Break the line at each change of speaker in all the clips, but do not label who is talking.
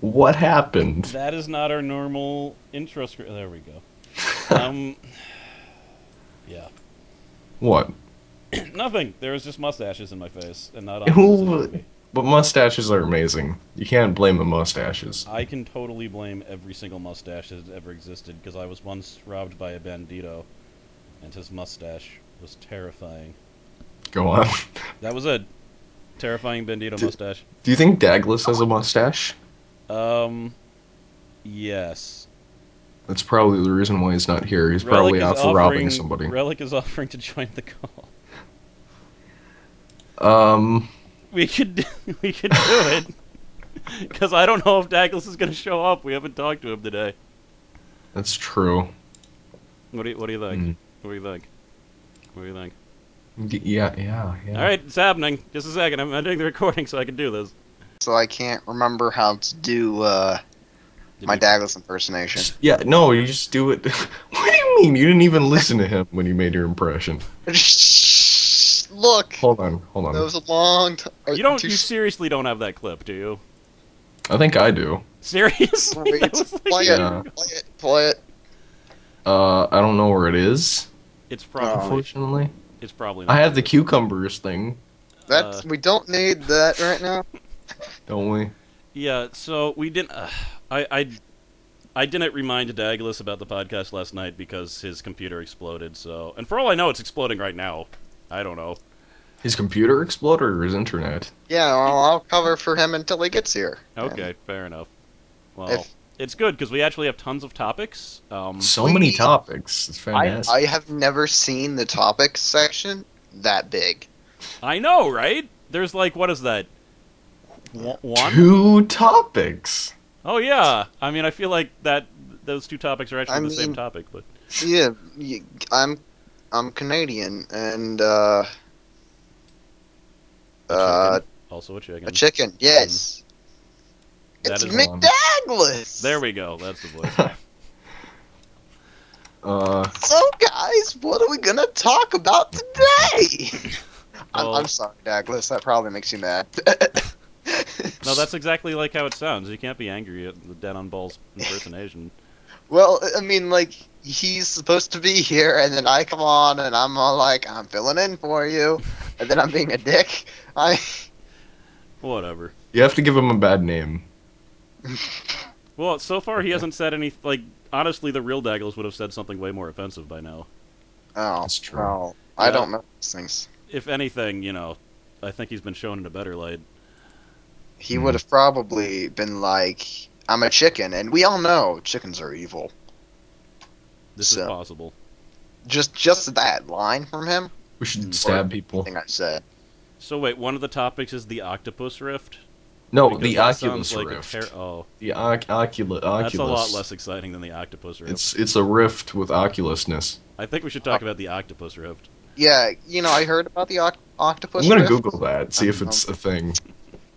What happened?
That is not our normal intro script. There we go. Um, yeah.
What?
Nothing. There was just mustaches in my face, and not on the position of
Who?
me.
But mustaches are amazing. You can't blame the mustaches.
I can totally blame every single mustache that has ever existed, because I was once robbed by a bandito, and his mustache was terrifying.
Go on.
That was a terrifying bandito
Do,
mustache.
do you think Douglas has a mustache?
Um, yes.
That's probably the reason why he's not here. He's
Relic
probably
is
out for robbing
offering.
somebody.
Relic is offering to join the call.
Um,
We could we could do it because I don't know if Douglas is going to show up. We haven't talked to him today.
that's true.
What do you think?
Mm.
What do you think? What do you think?
Yeah.
All right, it's happening. Just a second. I'm ending the recording so I can do this.
So I can't remember how to do
Did
my
you-
Douglas impersonation.
Yeah, no, you just do it. What do you mean? You didn't even listen to him when you made your impression.
Look,
Hold on.
that was a long time.
You don't. You seriously don't have that clip, do you?
I think I do.
Seriously?
Wait,
That was like-
play
Yeah.
it, play it.
I don't know where it is,
It's probably.
unfortunately.
It's probably. Not
I have the
good.
cucumbers thing,
That's we don't need that right now.
don't we?
Yeah. So we didn't. I didn't remind Douglas about the podcast last night because his computer exploded. So, and for all I know, it's exploding right now. I don't know.
His computer exploded or his internet?
Yeah, well, I'll cover for him until he gets here.
Okay, fair enough. Well,
If-
it's good because we actually have tons of topics.
So
We-
many topics. It's
I
fantastic.
have never seen the topics section that big.
I know, right? There's like, what is that? One?
2 topics.
Oh yeah. I mean, I feel like those two topics are actually
I
the same
mean-
topic, but
Yeah, I'm Canadian and
chicken. Also a chicken.
a chicken. Yes,
That
it's
is
McDouglas.
There we go. That's the voice.
So, guys, what are we gonna talk about today?
Well-
I'm sorry, Douglas. That probably makes you mad.
No, that's exactly like how it sounds. You can't be angry at the Dead on Balls impersonation.
Well, I mean, like, he's supposed to be here, and then I come on, and I'm all like, I'm filling in for you, and then I'm being a dick.
Whatever.
You have to give him a bad name.
Well, so far he hasn't said any. Like, honestly, the real Douglas would have said something way more offensive by now.
Oh,
That's true.
well, I
Yeah.
don't know these things.
If anything, I think he's been shown in a better light.
He would have probably been like, I'm a chicken, and we all know chickens are evil.
This is
So-
possible.
Just that line from him,
We should stab people.
thing I said.
So wait, one of the topics is the octopus rift.
No,
Because
the
that
Oculus
sounds like
Rift.
oh,
The Oculus.
that's a lot less exciting than the octopus rift.
It's a rift with Oculusness.
I think we should talk about the octopus rift.
Yeah, I heard about the octopus.
I'm gonna
rift.
Google that, see if it's a thing.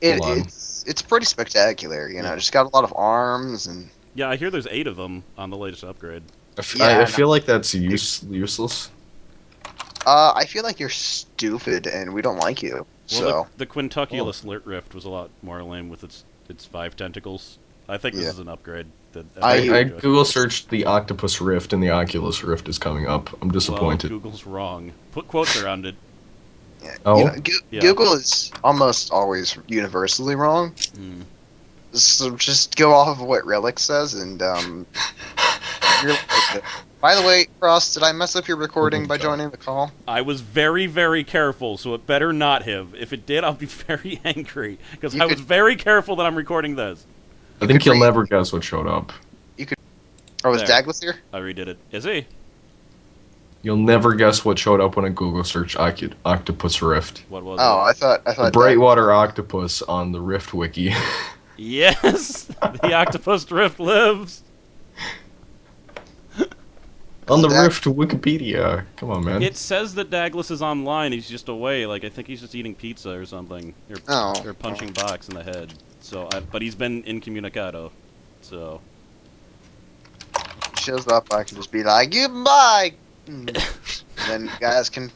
It,
Hold on.
it's pretty spectacular. Just got a lot of arms and.
Yeah, I hear there's 8 of them on the latest upgrade.
Yeah,
I feel like that's useless.
I feel like you're stupid, and we don't like you. So
Well, the Quintuculus rift was a lot more lame with its 5 tentacles. I think this
Yeah.
is an upgrade. That
I
enjoy.
Google searched the Octopus Rift and the Oculus Rift is coming up. I'm
Well,
disappointed.
Google's wrong. Put quotes around it.
yeah,
Oh?
Yeah.
Google is almost always universally wrong.
Hmm.
So just go off of what Relic says, and you're By the way, Ross, did I mess up your recording by joining the call?
I was very, very careful, so it better not have. If it did, I'll be very angry because
You
I was
could-
very careful that I'm recording this.
I think
could
you'll
read-
never guess what showed up.
Oh, is
There.
Douglas here?
I redid it. Is he?
You'll never guess what showed up when a Google search Octopus Rift.
What was
Oh, I thought
A brightwater octopus on the Rift wiki.
it? Yes, the octopus rift lives.
On the
That-
Rift Wikipedia. Come on, man.
It says that Douglas is online. He's just away. Like I think he's just eating pizza or something,
Oh.
or punching box in the head. So, but he's been incommunicado. So,
shows up, I can just be like, goodbye! And then you guys can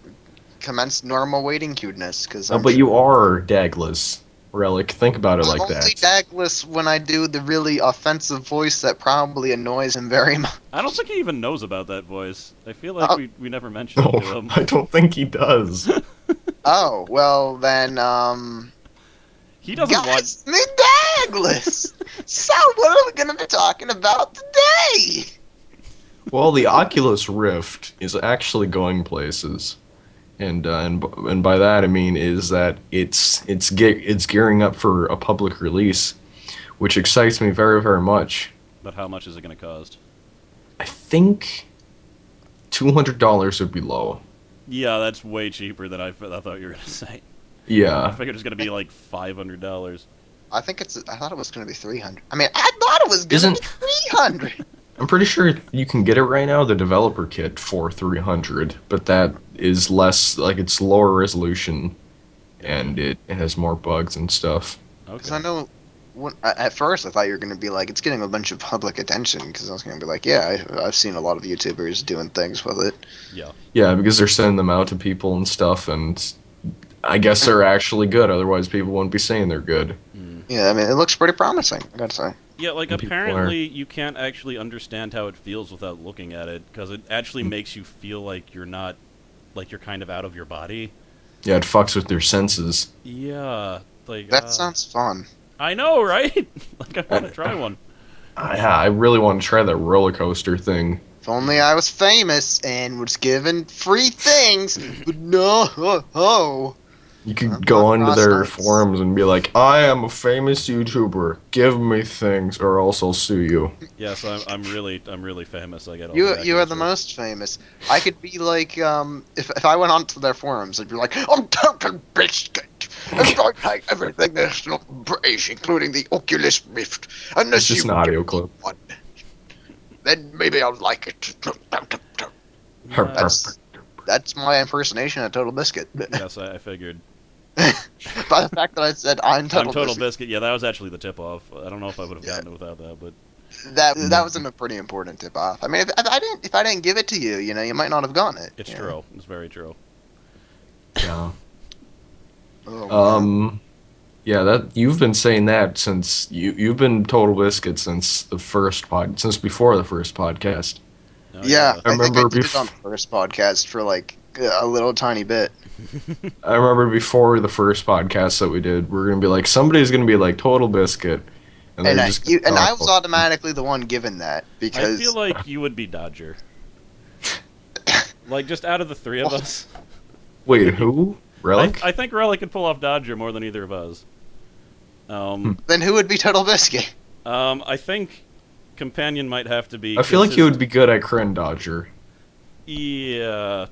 commence normal waiting cuteness, because
Oh, but you are Douglas. Relic. Think about it
I'm
like
only
that.
Douglas when I do the really offensive voice that probably annoys him very much.
I don't think he even knows about that voice. I feel like
Oh.
we never mentioned it to
No,
him.
I don't think he does.
Oh, well then,
He doesn't want.
guys, me Douglas! So, what are we gonna be talking about today?
Well, the Oculus Rift is actually going places, and by that I mean is that it's gearing up for a public release, which excites me very very much.
But how much is it going to cost?
I think $200 would be low.
Yeah, that's way cheaper than I thought you were going to say. I
Yeah,
figured it was going to be like $500.
I thought it was gonna be 300. I mean, I thought it was gonna be 300.
I'm pretty sure you can get it right now, the developer kit for 300, but that is less like it's lower resolution, and it has more bugs and stuff.
Because
Okay.
I know, at first I thought you were gonna be like, it's getting a bunch of public attention. Because I was gonna be like, yeah, I've seen a lot of YouTubers doing things with it.
Yeah.
Yeah, because they're sending them out to people and stuff, and I guess they're actually good. Otherwise, people wouldn't be saying they're good.
Yeah, I mean, it looks pretty promising. I gotta say.
Yeah, like
And people
apparently you can't actually understand how it feels without looking at it, because it actually
Mm.
makes you feel like you're not, like you're kind of out of your body.
Yeah, it fucks with their senses.
Yeah, like
That sounds fun.
I know, right? Like I want to try one.
Yeah, I really want to try that roller coaster thing.
If only I was famous and was given free things. But no.
You could
I'm
go
not
onto their
nice.
forums and be like, "I am a famous YouTuber. Give me things, or else I'll sue you."
Yes, I'm really famous. I get all
You
the
are the
accolades.
most famous. I could be like, if I went onto their forums, I'd be like, I'm Total Biscuit. And I like everything there's not brace, including the Oculus Rift. Unless
It's just
you
an audio
give me
clip.
one, then maybe I'll like it.
Yes,
That's my impersonation of Total Biscuit.
yes, I figured.
By the fact that I said I'm Total,
I'm Total
Biscuit,
Biscuit. Yeah, that was actually the tip off. I don't know if I would have
Yeah.
gotten it without that, but
that was a pretty important tip off. I mean, if I didn't give it to you, you might not have gotten it.
it's
you know?
true. It's very true.
Yeah.
Oh, man.
Yeah, that you've been saying that since you've been Total Biscuit since since before the first podcast.
Oh,
Yeah,
I
I think I
remember
did it on the first podcast for like a little tiny bit.
I remember before the first podcast that we did, we are gonna be like, somebody's gonna be like Total Biscuit,
And
they're
I,
just
you,
gonna
and I
talk
was
about-
automatically the one given that
I
because
feel like you would be Dodger. Like just out of the three of us,
Wait, who? Relic?
I think Relic could pull off Dodger more than either of us.
then who would be Total Biscuit?
I think Companion might have to be.
I feel like you would be good at Kren Dodger
Yeah,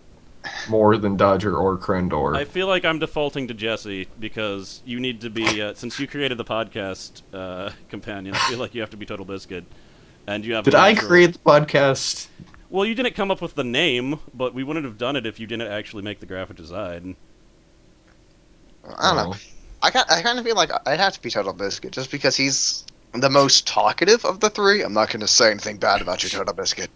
more than Dodger or Krendor.
I feel like I'm defaulting to Jesse because you need to be since you created the podcast, Companion. I feel like you have to be Total Biscuit, and you have.
Did
a
I
natural-
create the podcast?
Well, you didn't come up with the name, but we wouldn't have done it if you didn't actually make the graphic design.
I don't know. I kind of feel like I'd have to be Total Biscuit just because he's the most talkative of the three. I'm not going to say anything bad about you, Total Biscuit.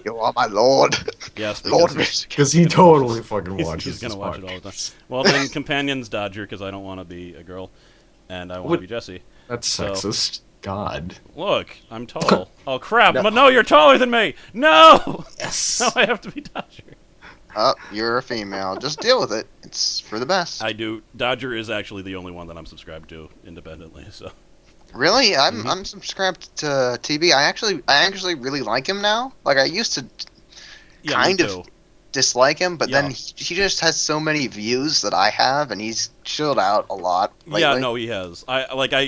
You are my lord,
Yes,
Lord
because
Biscuit.
Because he totally fucking
he's
watches
gonna
this
watch it all the time.
podcast.
Well, then Companion's Dodger because I don't want to be a girl, and I want
What-
to be Jesse.
That's
So-
sexist. God.
Look, I'm tall. Oh crap!
No.
But no, you're taller than me. No,
Yes.
no, I have to be Dodger.
Oh, you're a female. Just deal with it. It's for the best.
I do. Dodger is actually the only one that I'm subscribed to independently. So
Really, I'm subscribed to TB. I actually really like him now. Like I used to
yeah,
Kind
me
of.
too.
dislike him, but
Yeah.
then he just has so many views that I have, and he's chilled out a lot. Lately.
Yeah, no, he has.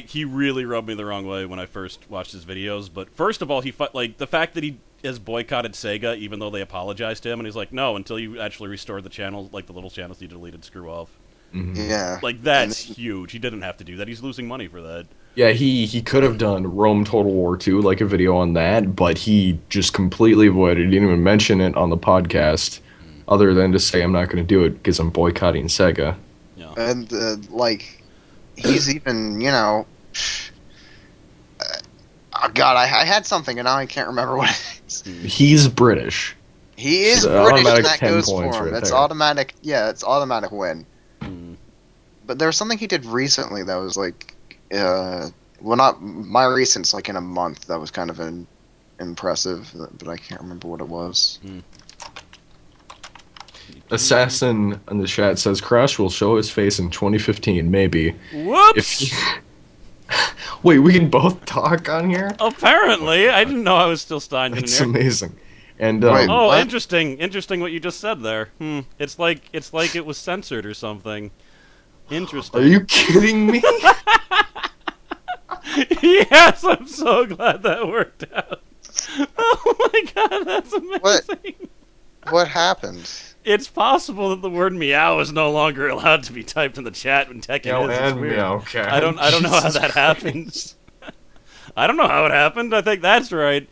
He really rubbed me the wrong way when I first watched his videos. But first of all, like the fact that he has boycotted Sega, even though they apologized to him, and he's like, no, until you actually restore the channel, like the little channels you deleted, screw off.
Mhm.
Yeah.
Like that's huge. He didn't have to do that. He's losing money for that.
Yeah, he could have done Rome Total War 2, like a video on that, but he just completely avoided it. He didn't even mention it on the podcast, other than to say, I'm not going to do it because I'm boycotting Sega.
Yeah.
And like, he's even oh God, I had something and now I can't remember what it is.
He's British.
He is
It's an
British,
automatic
and that
10
goes
points
for him.
right
It's
there.
automatic. Yeah, it's automatic win.
Mm.
But there was something he did recently that was like, well, not my recent's like in a month. That was kind of impressive, but I can't remember what it was.
Hmm.
Assassin in the chat says Crash will show his face in 2015, maybe. If
Whoops!
wait, we can both talk on here.
Apparently, I didn't know I was still signed in
That's
here.
amazing. And
Wait,
Oh,
what?
interesting. Interesting what you just said there. It's like it was censored or something. Interesting.
are you kidding me?
Yes, I'm so glad that worked out. Oh my god, that's amazing.
What happened?
It's possible that the word meow is no longer allowed to be typed in the chat when Tekken
Meow
is. It's
and
weird.
meow, okay.
I don't know how
Jesus
that happened. I don't know how it happened. I think that's right.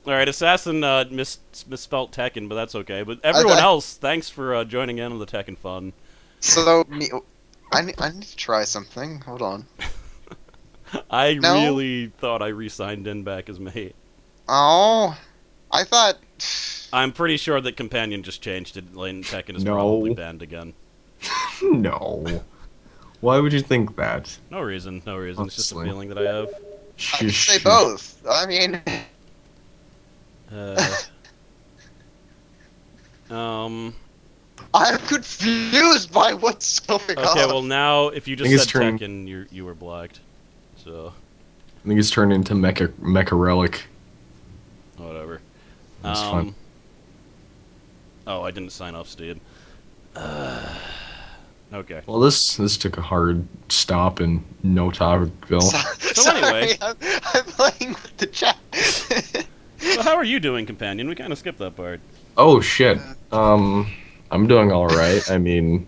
All right, Assassin misspelt Tekken, but that's okay. But everyone else, thanks for joining in on the Tekken fun.
So I need to try something. Hold on.
I
No?
really thought I re-signed in back as mate.
Oh, I thought.
I'm pretty sure that Companion just changed it. Lane Tekken is
No.
probably banned again.
No. Why would you think that?
No reason. No reason. It's just a
Honestly.
feeling that I have.
I could say both. I mean,
Uh, um.
I'm confused by what's going
Okay.
on.
Well, now if you
think
just
it's
said
turning-
Tekken, you were blacked. So
I think he's turned into Mecha Relic.
whatever.
That's fun.
Oh, I didn't sign off, Steed. Okay.
Well, this took a hard stop in no Topicville.
So anyway.
Sorry, I'm playing with the chat.
So how are you doing, Companion? We kind of skipped that part.
Oh shit. I'm doing all right. I mean,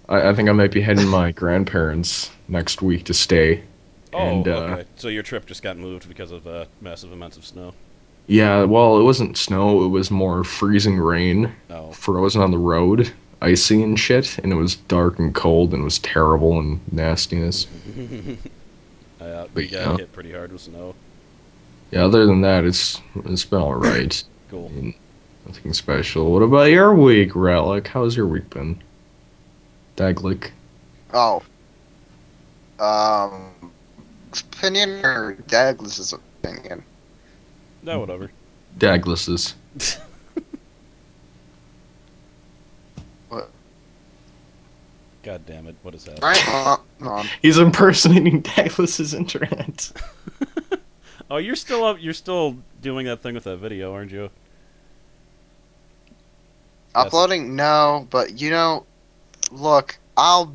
I think I might be heading to my grandparents next week to stay.
Oh,
And,
okay. So your trip just got moved because of massive amounts of snow.
Yeah, well, it wasn't snow. It was more freezing rain,
Oh.
frozen on the road, icy and shit, and it was dark and cold and it was terrible and nastiness.
We
But,
got
yeah.
hit pretty hard with snow.
Yeah, other than that, it's been all right.
Cool.
I mean, nothing special. What about your week, Relic? How's your week been? Daglick.
Oh. Opinion or Douglas's opinion?
No, whatever.
Daglis's.
What?
God damn it! What is that?
Right? Hold on.
He's impersonating Daglis's internet.
Oh, you're still up. You're still doing that thing with that video, aren't you?
Uploading? No, but look, I'm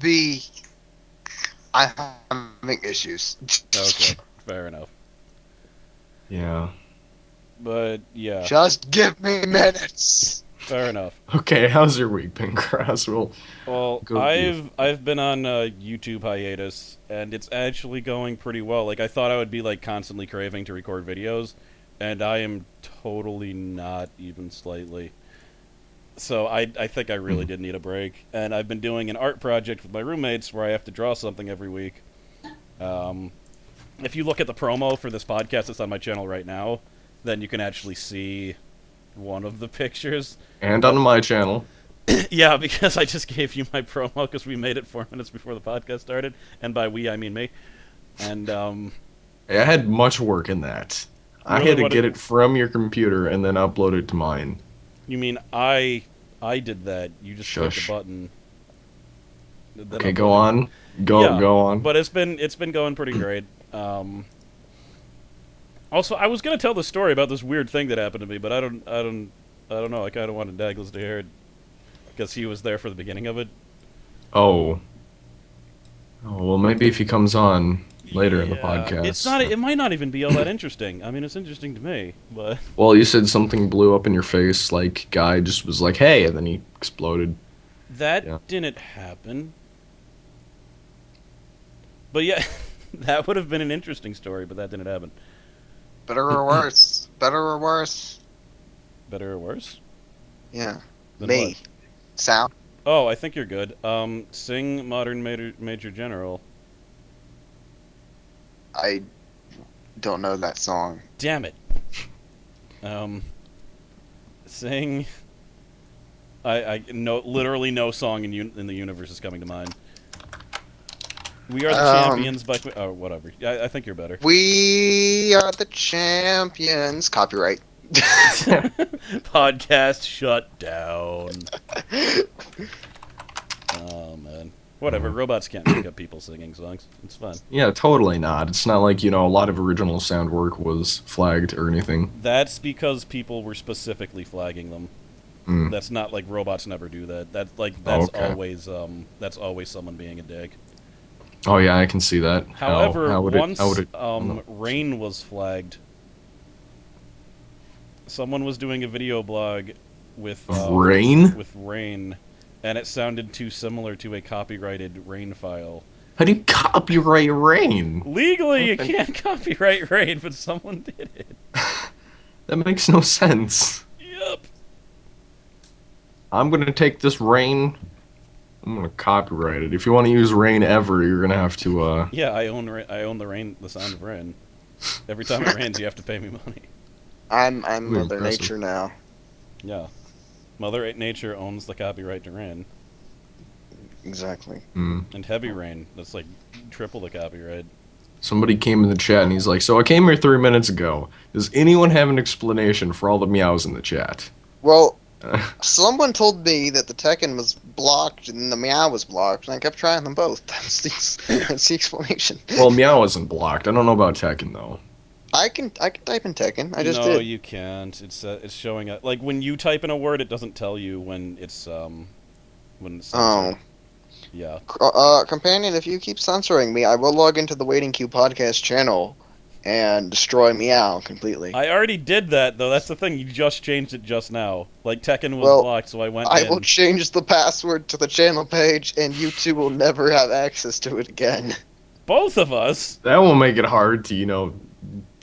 having issues.
Okay, fair enough.
Yeah.
But yeah,
Just give me minutes.
fair enough.
Okay, how's your week been, Cross? Well,
Well,
Go
I've been on YouTube hiatus, and it's actually going pretty well. Like I thought I would be like constantly craving to record videos, and I am totally not even slightly. So I think I really did need a break, and I've been doing an art project with my roommates where I have to draw something every week. If you look at the promo for this podcast that's on my channel right now, then you can actually see one of the pictures.
and on my channel.
Yeah, because I just gave you my promo because we made it 4 minutes before the podcast started, and by we I mean me. And
I had much work in that. I
Really,
had to
what
get
it-
it from your computer and then upload it to mine.
you mean I did that? You just clicked
Shush.
the button. Then
Okay,
uploaded.
go on.
Yeah,
Go on.
But it's been going pretty great. Also, I was gonna tell the story about this weird thing that happened to me, but I don't know. I kind of wanted Douglas to hear it because he was there for the beginning of it.
Oh. Oh, well, maybe if he comes on later in the
Yeah,
podcast.
It's not. It might not even be all that interesting. I mean, it's interesting to me, but
Well, you said something blew up in your face, like, guy just was like, hey, and then he exploded.
that
Yeah.
didn't happen. But yeah, that would have been an interesting story, but that didn't happen.
Better or worse? Better or worse?
Better or worse?
Yeah.
Than
Me.
what?
Sound.
Oh, I think you're good. Sing Modern Major General.
I don't know that song.
Damn it. Sing. I no literally no song in the universe is coming to mind. We are the champions by... Oh, whatever. I think you're better.
We are the champions. Copyright.
Podcast shut down. Oh, man. Whatever, robots can't make up people singing songs. It's fine.
Yeah, totally not. It's not like, a lot of original sound work was flagged or anything.
That's because people were specifically flagging them.
Mm.
That's not like robots never do that. That's
Okay.
always someone being a dick.
Oh yeah, I can see that.
However,
how would it,
once
how would it,
Rain was flagged, someone was doing a video blog with
Rain?
with Rain, and it sounded too similar to a copyrighted Rain file.
How do you copyright Rain?
Legally, you can't copyright Rain, but someone did it.
That makes no sense.
Yep.
I'm gonna take this Rain. I'm gonna copyright it. If you want to use Rain ever, you're gonna have to.
Yeah, I own the Rain, the sound of Rain. Every time it rains, you have to pay me money.
I'm
Really
Mother
impressive.
Nature now.
Yeah, Mother Nature owns the copyright to Rain,
Exactly.
and Heavy Rain. That's like triple the copyright.
Somebody came in the chat and he's like, "So I came here 3 minutes ago. Does anyone have an explanation for all the meows in the chat?"
Well, someone told me that the Tekken was blocked and the Meow was blocked, and I kept trying them both. That's the explanation.
Well, meow isn't blocked. I don't know about Tekken though.
I can type in Tekken. I just
No,
did.
you can't. It's showing up. Like when you type in a word, it doesn't tell you when it's
Oh.
censored. Yeah.
Companion, if you keep censoring me, I will log into the Waiting Queue podcast channel and destroy Meow completely.
I already did that though. That's the thing. You just changed it just now. Like Tekken was
Well,
blocked, so I went
I
in.
will change the password to the channel page, and you two will never have access to it again.
Both of us.
That will make it hard to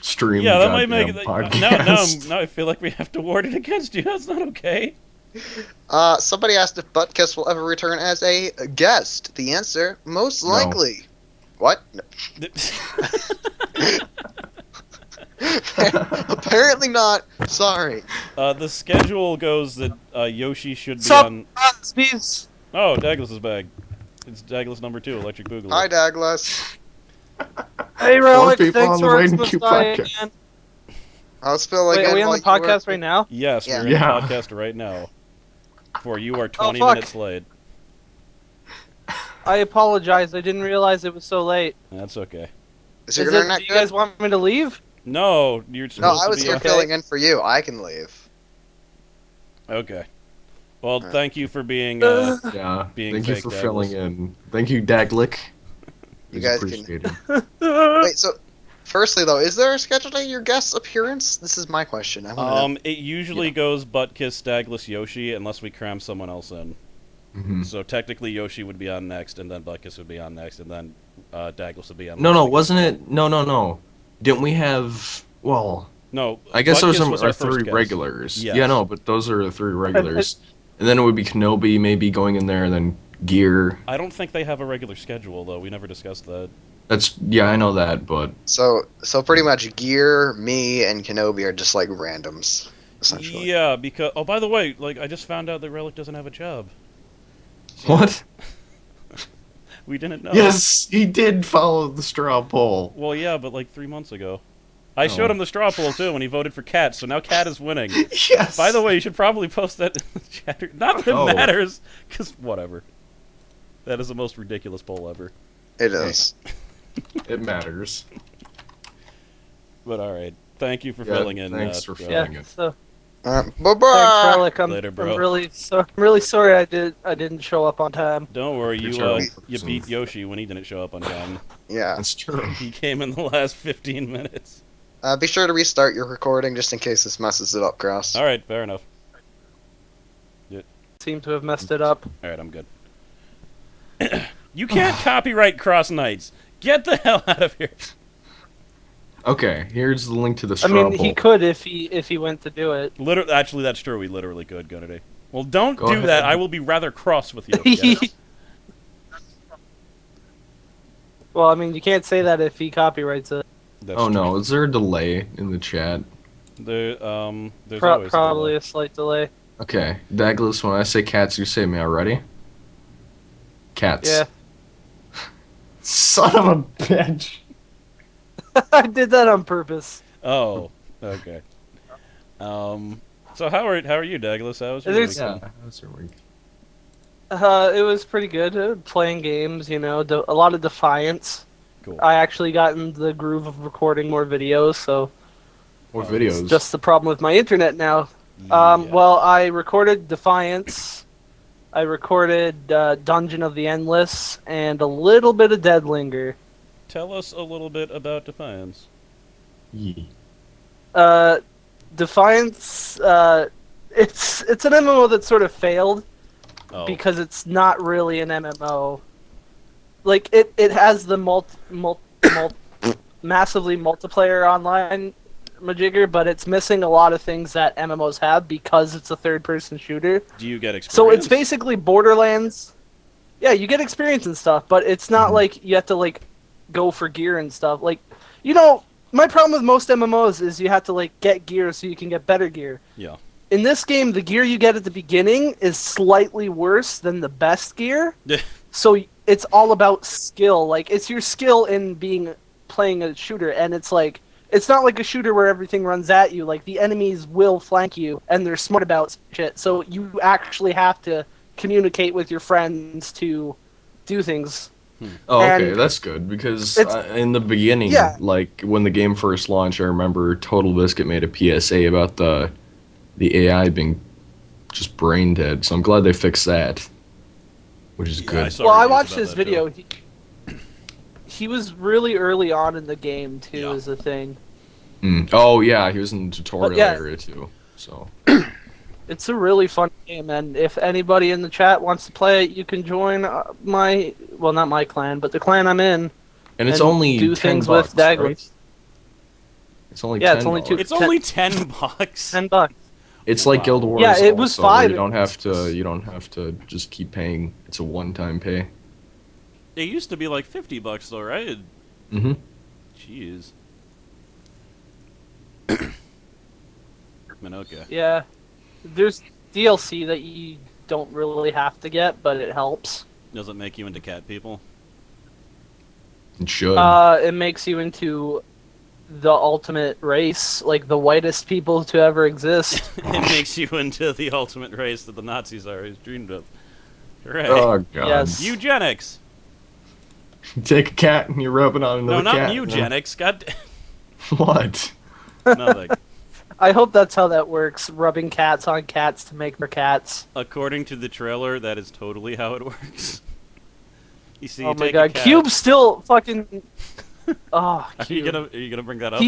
stream.
Yeah,
the
that might make
goddamn
it.
podcast.
Now I feel like we have to ward it against you. That's not okay.
Somebody asked if Buttkiss will ever return as a guest. The answer, most
No.
likely. What? No. Apparently not. Sorry.
The schedule goes that Yoshi should be
Sup,
on.
Steve?
Oh, Douglas is back. It's Douglas number 2, Electric Boogaloo.
Hi, Douglas.
Hey,
Four
Relic,
people
thanks
on the
for
Waiting
the
Queue
Diane.
podcast.
How's Phil
Wait,
again?
are we on
while
the
you were-
podcast right now?
Yes,
Yeah.
we're in
Yeah.
the podcast right now. For you are 20
fuck.
minutes late.
I apologize. I didn't realize it was so late.
That's okay.
Is your
Do
internet
you
good?
guys want me to leave?
No, you're
No,
supposed
I was
to be.
here
okay.
filling in for you. I can leave.
Okay. Well,
Alright.
thank you for being.
Yeah.
Being
Thank you
fake,
for
Douglas.
filling in. Thank you, Daglick.
You
It's
guys can-
appreciated.
Wait, so firstly though, is there a schedule to your guest appearance? This is my question. I wanna
It usually goes Buttkiss, Douglas, Yoshi, unless we cram someone else in.
Mhm.
So technically, Yoshi would be on next, and then Buttkiss would be on next, and then Douglas would be on.
No,
next.
wasn't it? No. Didn't we have? Well,
No,
I guess those
Buttkiss was
are
our first
three
guest.
regulars.
Yes.
Yeah, no, but those are the three regulars. And then it would be Kenobi maybe going in there, and then Gear.
I don't think they have a regular schedule though. We never discussed that.
Yeah, I know that, but
So pretty much Gear, me, and Kenobi are just like randoms, essentially.
Yeah, because by the way, like I just found out that Relic doesn't have a job.
what?
We didn't know.
Yes, he did follow the straw poll.
Well, yeah, but like 3 months ago. I showed him the straw poll too when he voted for Cat, so now Cat is winning.
Yes.
By the way, you should probably post that in the chat. Not that it
Oh.
matters, because whatever. That is the most ridiculous poll ever.
It is.
it matters.
But alright. Thank you for
Yeah,
filling in.
thanks for
Bro.
filling
Yeah.
it.
So
Bye
thanks,
bye.
Relic.
Later, bro.
I'm really sorry I didn't show up on time.
Don't worry, you
terrible
you
person.
beat Yoshi when he didn't show up on time.
Yeah.
That's true.
He came in the last 15 minutes.
Be sure to restart your recording just in case this messes it up, Cross.
Alright, fair enough.
Seem to have messed it up.
Alright, I'm good. You can't copyright Cross Knights. Get the hell out of here.
Okay, here's the link to the
I
straw
mean,
poll.
he could if he went to do it.
Actually, that's true. We literally could, Gunity. Well, don't
Go
do
ahead.
that. I will be rather cross with you. Get it?
Well, I mean, you can't say that if he copyrights it.
That's
Oh
true.
no, is there a delay in the chat?
There's always
Probably a slight delay.
Okay, Douglas, when I say cats, you say meow. Ready? Cats.
Yeah.
Son of a bitch.
I did that on purpose.
Oh, okay. So how are you, Douglas? How was your
There's
weekend?
Yeah, how's your week?
it was pretty good. Playing games, a lot of Defiance.
Cool.
I actually got in the groove of recording more videos, so
What
it's
videos?
just the problem with my internet now.
Yeah.
Well, I recorded Defiance. I recorded Dungeon of the Endless and a little bit of Deadlinger.
Tell us a little bit about Defiance.
Yee.
Uh, Defiance. It's an MMO that sort of failed
Oh.
because it's not really an MMO. Like it has the massively multiplayer online majigger, but it's missing a lot of things that MMOs have because it's a third-person shooter.
Do you get
So it's
experience?
basically Borderlands. Yeah, you get experience and stuff, but it's not
Mhm.
like you have to like go for gear and stuff. Like, my problem with most MMOs is you have to like get gear so you can get better gear.
Yeah.
In this game, the gear you get at the beginning is slightly worse than the best gear. So it's all about skill. Like it's your skill in playing a shooter, and it's not like a shooter where everything runs at you. Like the enemies will flank you, and they're smart about shit. So you actually have to communicate with your friends to do things.
Oh, okay,
And
that's good because
it's
in the beginning,
yeah,
like when the game first launched, I remember Total Biscuit made a PSA about the AI being just brain dead. So I'm glad they fixed that, which is
Yeah, I
good.
saw
well, I
reviews
watched
about
his
that,
video.
too.
He was really early on in the game too,
Yeah.
is the thing.
Mm. Oh yeah, he was in the
But
tutorial
yeah,
area too. So
it's a really fun game, and if anybody in the chat wants to play it, you can join not my clan, but the clan I'm in,
and it's
and
only
do
10
things with
bucks, right?
Dagless.
It's only
Yeah, it's
ten
only
dollars.
It's only $10.
$10.
It's like Guild
Wow.
Yeah,
Wars
it was
also, where
five.
you don't have to just keep paying. It's a one-time pay.
It used to be like $50 though, right?
Mm-hmm.
Jeez. Man, okay.
Yeah, there's DLC that you don't really have to get, but it helps.
Does it make you into cat people?
It should.
It makes you into the ultimate race, like the whitest people to ever exist.
It makes you into the ultimate race that the Nazis always dreamed of. Hooray.
Oh god.
Yes.
Eugenics!
Take a cat and you rub it on
No,
another
not
cat.
eugenics. God
What?
nothing.
I hope that's how that works, rubbing cats on cats to make more cats.
According to the trailer, that is totally how it works. You see,
Oh
you
my
take a
god,
cat.
Cube's still fucking... Oh,
Are you
Cube.
gonna bring that up?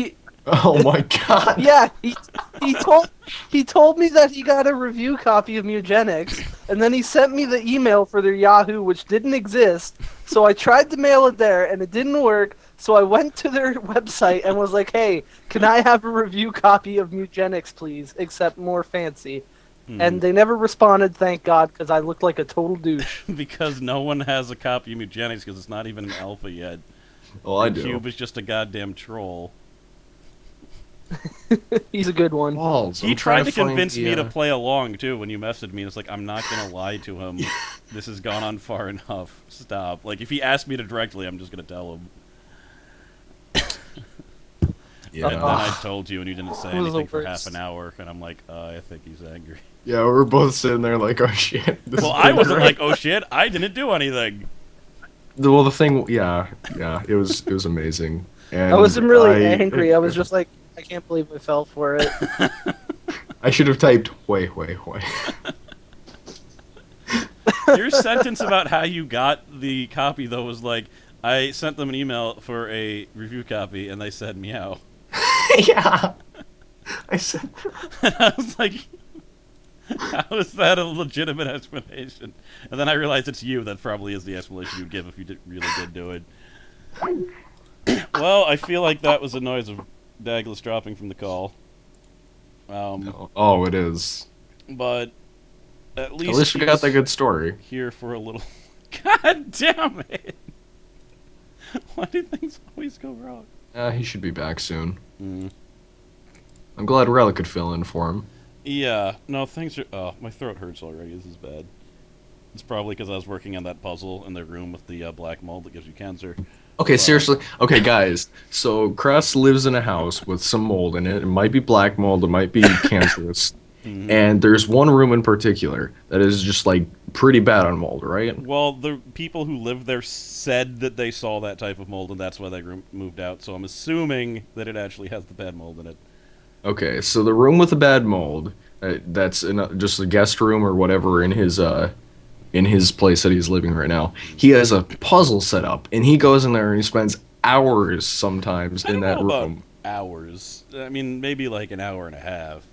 Oh my god.
Yeah, he told me that he got a review copy of Mugenics, and then he sent me the email for their Yahoo, which didn't exist. So I tried to mail it there, and it didn't work. So I went to their website and was like, "Hey, can I have a review copy of Mugenics, please? Except more fancy." And they never responded, thank God, because I looked like a total douche.
Because no one has a copy of eugenics because it's not even an alpha yet.
Well, I
And
do.
Cube is just a goddamn troll.
He's a good one.
Balls.
He
I'm
tried
trying
to
find
convince
the,
me to play along too when you messaged me. It's like I'm not gonna lie to him. This has gone on far enough. Stop. Like if he asked me to directly, I'm just gonna tell him.
Yeah.
And then I told you, and you didn't say
It was the
anything for
worst.
half an hour, and I'm like, I think he's angry.
Yeah, we're both sitting there like, oh shit. This
Well,
is
I wasn't
great.
like, oh shit, I didn't do anything.
Well, the thing, yeah, it was amazing. And
I wasn't really angry. I was just like, I can't believe I fell for it.
I should have typed way.
Your sentence about how you got the copy, though, was like, I sent them an email for a review copy, and they said meow.
Yeah. I said.
And I was like, how is that a legitimate explanation? And then I realized it's you. That probably is the explanation you'd give if you really did do it. Well, I feel like that was the noise of Douglas dropping from the call.
No. Oh, it is.
But at least
we got
he's
that good story.
here for a little. God damn it! Why do things always go wrong?
He should be back soon.
Mm.
I'm glad Rella could fill in for him.
Yeah, no, things are. Oh, my throat hurts already. This is bad. It's probably because I was working on that puzzle in the room with the black mold that gives you cancer.
Okay,
But,
seriously. Okay, guys. So Cress lives in a house with some mold in it. It might be black mold. It might be cancerous.
mhm.
And there's one room in particular that is just like pretty bad on mold, right?
Well, the people who lived there said that they saw that type of mold, and that's why they moved out. So I'm assuming that it actually has the bad mold in it.
Okay, so the room with the bad mold, that's just a guest room or whatever in his place that he's living right now. He has a puzzle set up, and he goes in there and he spends hours sometimes
I
in
don't
that
know about
room.
hours. I mean, maybe like an hour and a half.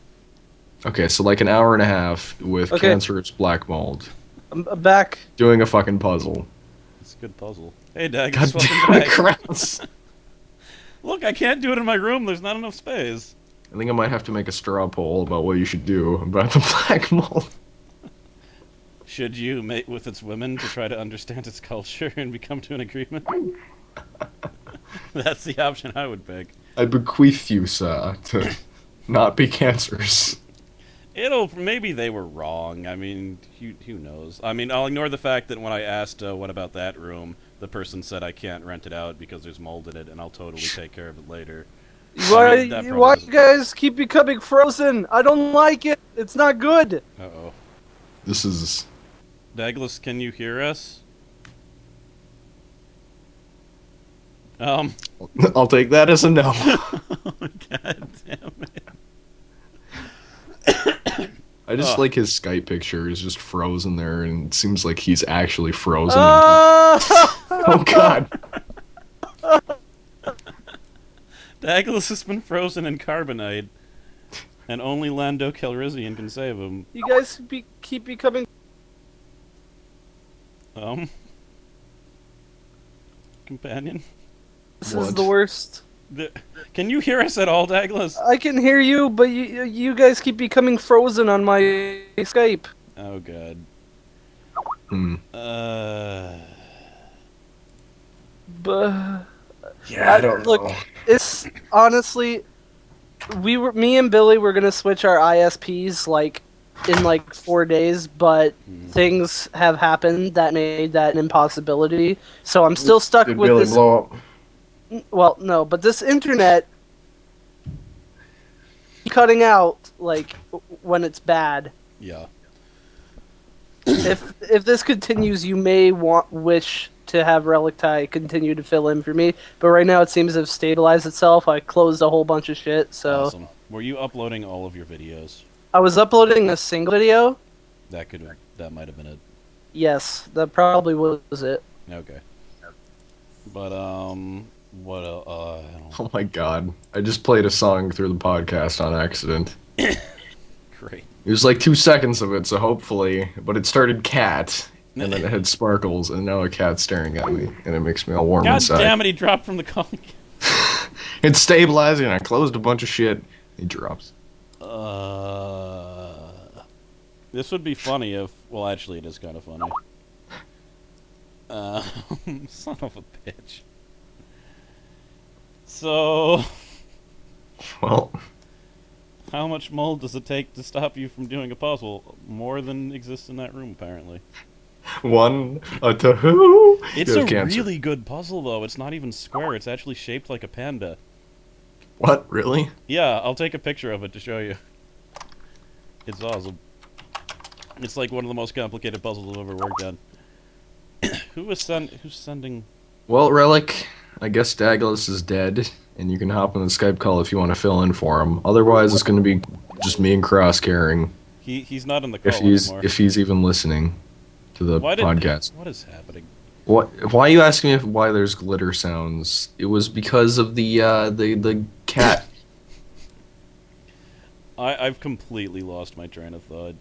Okay, so like an hour and a half with
Okay.
cancerous black mold,
I'm back.
doing a fucking puzzle.
It's a good puzzle. Hey, Dag,
God
it's fucking
damn it,
back.
Krauss.
Look, I can't do it in my room. There's not enough space.
I think I might have to make a straw poll about what you should do about the black mold.
Should you mate with its women to try to understand its culture and become to an agreement? That's the option I would pick.
I bequeath you, sir, to not be cancerous.
Maybe they were wrong. I mean, who knows? I mean, I'll ignore the fact that when I asked what about that room, the person said I can't rent it out because there's mold in it, and I'll totally take care of it later. I mean, that probably
Why
doesn't-
you guys keep becoming frozen? I don't like it. It's not good.
Uh-oh.
This is...
Douglas, can you hear us?
I'll take that as a no.
God damn it.
I just like his Skype picture is just frozen there, and it seems like he's actually frozen. Oh god.
Douglas has been frozen in carbonite, and only Lando Calrissian can save him.
You guys keep becoming.
Companion?
This
What?
is the worst.
Can you hear us at all, Douglas?
I can hear you, but you guys keep becoming frozen on my Skype.
Oh, God.
Hmm.
But
Yeah, I don't
look,
know.
it's honestly, me and Billy were gonna switch our ISPs like in like 4 days, but things have happened that made that an impossibility. So I'm still stuck
Did
with
Billy
this.
blow up?
Well, no, but this internet cutting out like when it's bad.
Yeah.
If this continues, you may wish to have Relicti continue to fill in for me, but right now it seems to have stabilized itself. I closed a whole bunch of shit, so
Awesome. Were you uploading all of your videos?
I was uploading a single video.
That might have been it.
Yes, that probably was it.
Okay. But, what else? I don't
Oh my god. I just played a song through the podcast on accident.
Great.
It was like 2 seconds of it, so hopefully... But it started cat, and then it had sparkles, and now a cat's staring at me, and it makes me all warm
God
inside.
damn it, he dropped from the call.
It's stabilizing, I closed a bunch of shit. He drops.
This would be funny if... Well, actually, it is kind of funny. Son of a bitch. So...
Well...
How much mold does it take to stop you from doing a puzzle? More than exists in that room, apparently.
A two.
It's a really good puzzle, though. It's not even square. It's actually shaped like a panda.
What? Really?
Yeah, I'll take a picture of it to show you. It's awesome. It's like one of the most complicated puzzles I've ever worked on. Who's sending...
Well, Relic, I guess Douglas is dead, and you can hop on the Skype call if you want to fill in for him. Otherwise, it's going to be just me and Cross carrying.
He's not in the call anymore.
If he's even listening to the podcast.
What is happening?
Why are you asking me why there's glitter sounds? It was because of the cat.
I've completely lost my train of thought.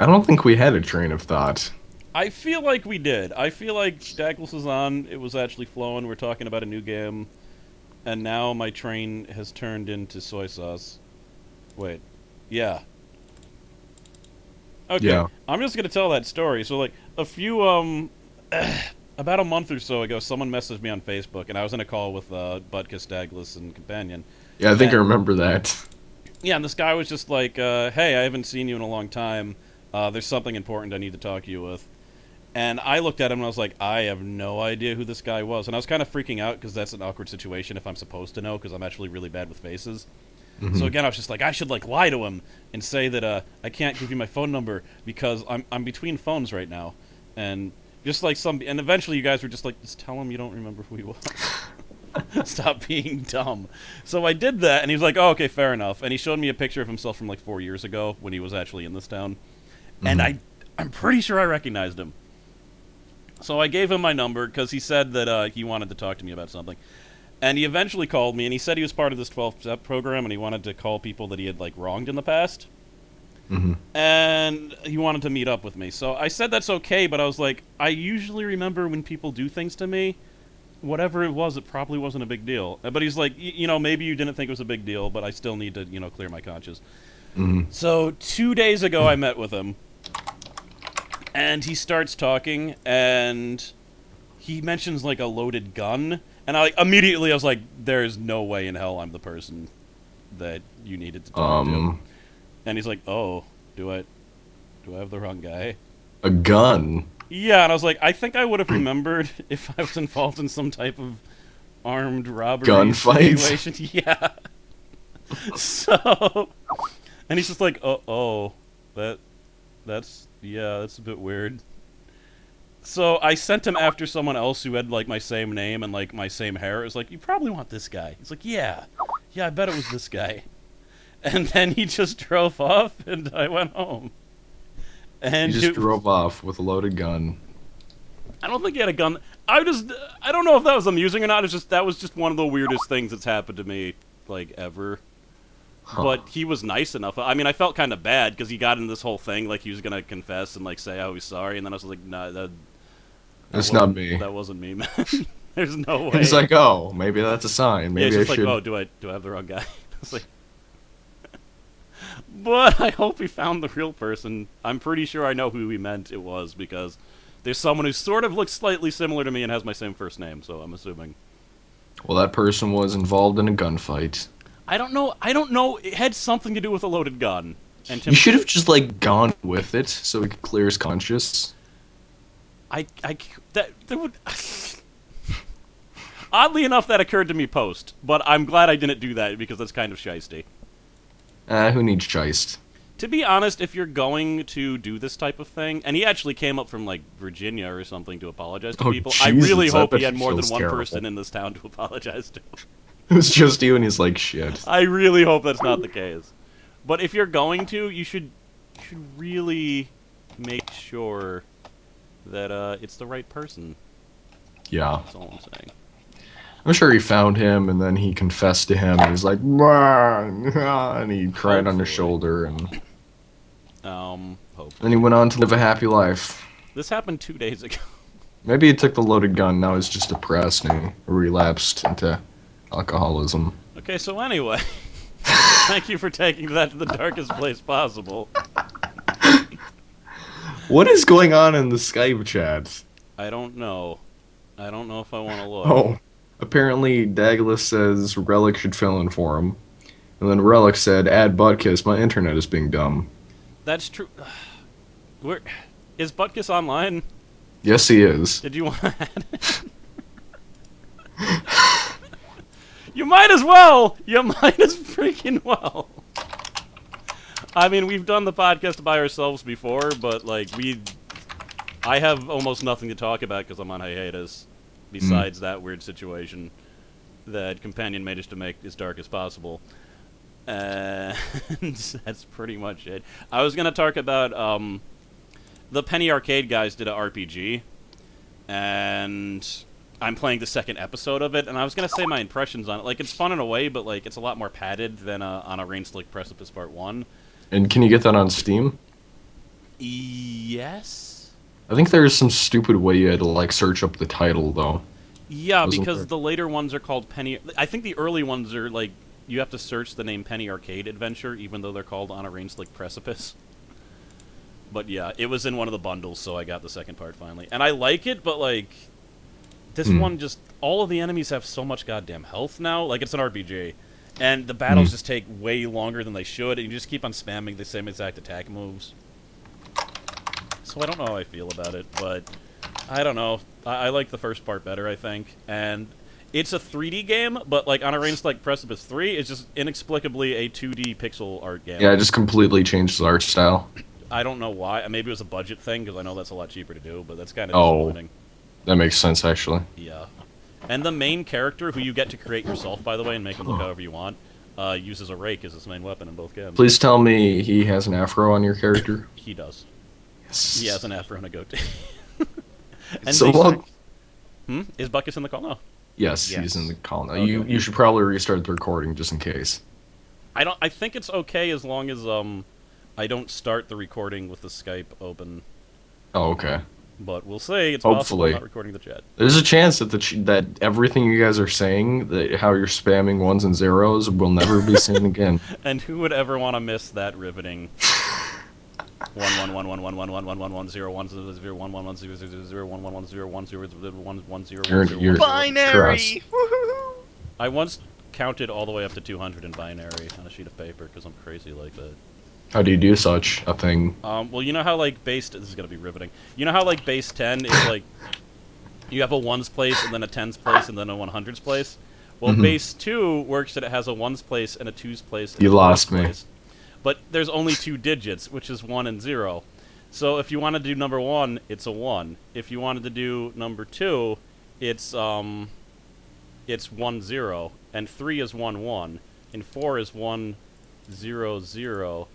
I don't think we had a train of thought.
I feel like we did. I feel like Douglas was on, it was actually flowing, we're talking about a new game, and now my train has turned into soy sauce. Wait. Yeah. Okay.
Yeah.
I'm just gonna tell that story. So, like, about a month or so ago, someone messaged me on Facebook, and I was in a call with Butkus, Douglas, and Companion.
Yeah, I think I remember that.
Yeah, and this guy was just like, hey, I haven't seen you in a long time. There's something important I need to talk to you with. And I looked at him and I was like, I have no idea who this guy was. And I was kind of freaking out because that's an awkward situation if I'm supposed to know, because I'm actually really bad with faces.
Mm-hmm.
So again, I was just like, I should like lie to him and say that I can't give you my phone number because I'm between phones right now. And just like and eventually you guys were just like, just tell him you don't remember who he was. Stop being dumb. So I did that, and he was like, oh, okay, fair enough. And he showed me a picture of himself from like 4 years ago when he was actually in this town.
Mm-hmm.
And I'm pretty sure I recognized him. So I gave him my number because he said that he wanted to talk to me about something. And he eventually called me, and he said he was part of this 12-step program, and he wanted to call people that he had like wronged in the past.
Mm-hmm.
And he wanted to meet up with me. So I said that's okay, but I was like, I usually remember when people do things to me. Whatever it was, it probably wasn't a big deal. But he's like, you know, maybe you didn't think it was a big deal, but I still need to, you know, clear my conscience.
Mm-hmm.
So 2 days ago, I met with him. And he starts talking, and he mentions, like, a loaded gun. And immediately I was like, there's no way in hell I'm the person that you needed to talk to. And he's like, oh, do I have the wrong guy?
A gun?
Yeah, and I was like, I think I would have remembered if I was involved in some type of armed robbery
gunfight
situation. Yeah. So, and he's just like, that's a bit weird. So I sent him after someone else who had like my same name and like my same hair. It was like, you probably want this guy. He's like, yeah, I bet it was this guy. And then he just drove off, and I went home. And
he just drove off with a loaded gun.
I don't think he had a gun. I don't know if that was amusing or not. That was just one of the weirdest things that's happened to me, like, ever.
Huh.
But he was nice enough. I mean, I felt kind of bad because he got in this whole thing like he was gonna confess and like say how he's sorry, and then I was like, nah,
that's not me.
That wasn't me, man. There's no way.
He's like, oh, maybe that's a sign. Maybe
yeah, he's
I
just
should.
like, oh, do I have the wrong guy? I was like, but I hope he found the real person. I'm pretty sure I know who he meant it was because there's someone who sort of looks slightly similar to me and has my same first name, so I'm assuming.
Well, that person was involved in a gunfight.
I don't know. It had something to do with a loaded gun. And
You should have just like gone with it so he could clear his conscience.
That would. Oddly enough, that occurred to me post, but I'm glad I didn't do that because that's kind of shiesty.
Who needs Cheist?
To be honest, if you're going to do this type of thing, and he actually came up from like Virginia or something to apologize to people, I
Jesus,
really
I
hope
bet
he had
he
more than
feels
one
terrible.
person in this town to apologize to.
It was just you, and he's like, shit.
I really hope that's not the case. But if you're going to, you should really make sure that it's the right person.
Yeah.
That's all I'm saying.
I'm sure he found him, and then he confessed to him, and he's like, "Rah," and he cried on his
Hopefully.
shoulder, and
Hopefully.
then he went on to live a happy life.
This happened 2 days ago.
Maybe he took the loaded gun, now he's just depressed, and he relapsed into alcoholism.
Okay, so anyway, thank you for taking that to the darkest place possible.
What is going on in the Skype chat?
I don't know. I don't know if I want to look.
Oh, apparently Dagalus says Relic should fill in for him. And then Relic said, add Buttkiss, my internet is being dumb.
That's true. Is Butkus online?
Yes, he is.
Did you want to add it? You might as well! You might as freaking well! I mean, we've done the podcast by ourselves before, but, like, I have almost nothing to talk about because I'm on hiatus, besides that weird situation that Companion managed to make as dark as possible. And that's pretty much it. I was going to talk about, the Penny Arcade guys did a RPG, and I'm playing the second episode of it, and I was going to say my impressions on it. Like, it's fun in a way, but, like, it's a lot more padded than on a Rain Slick Precipice Part 1.
And can you get that on Steam?
Yes?
I think there's some stupid way you had to, like, search up the title, though.
Yeah,
Wasn't
because
there?
the later ones are called Penny... I think the early ones are, like, you have to search the name Penny Arcade Adventure, even though they're called On a Rain Slick Precipice. But yeah, it was in one of the bundles, so I got the second part finally. And I like it, but, like... This one just... All of the enemies have so much goddamn health now. Like, it's an RPG. And the battles just take way longer than they should, and you just keep on spamming the same exact attack moves. So I don't know how I feel about it, but I don't know. I like the first part better, I think. And it's a 3D game, but like on a range like Precipice 3, it's just inexplicably a 2D pixel art game.
Yeah, it just completely changed the art style.
I don't know why. Maybe it was a budget thing, because I know that's a lot cheaper to do, but that's kind of
Oh.
disappointing.
That makes sense, actually.
Yeah. And the main character, who you get to create yourself, by the way, and make him look however you want, uses a rake as his main weapon in both games.
Please tell me he has an afro on your character.
He does.
Yes.
He has an afro and a goatee. And
So
they-
long.
Is Buckus in the call? No.
Yes,
Yes.
he's in the call now.
Okay.
You should probably restart the recording just in case.
I think it's okay as long as I don't start the recording with the Skype open.
Oh, okay.
But we'll see. It's possible
Hopefully.
I'm not recording the chat.
There's a chance that that everything you guys are saying, that how you're spamming ones and zeros, will never be seen again.
And who would ever want to miss that riveting? 11111111110101100110011001100110011001100.
You're
Binary! Woohoo!
I once counted all the way up to 200 in binary on a sheet of paper because I'm crazy like that.
How do you do such a thing?
Well, you know how like base. This is gonna be riveting. You know how like base 10 is like you have a ones place and then a tens place and then a 100s place. Well,
Mhm.
base 2 works that it has a ones place and a twos place. And
You
a
lost
fours
me.
place. But there's only 2 digits, which is 1 and 0. So if you wanted to do number 1, it's a 1. If you wanted to do number 2, it's 1 0, and 3 is 1 1, and 4 is 1 0 0,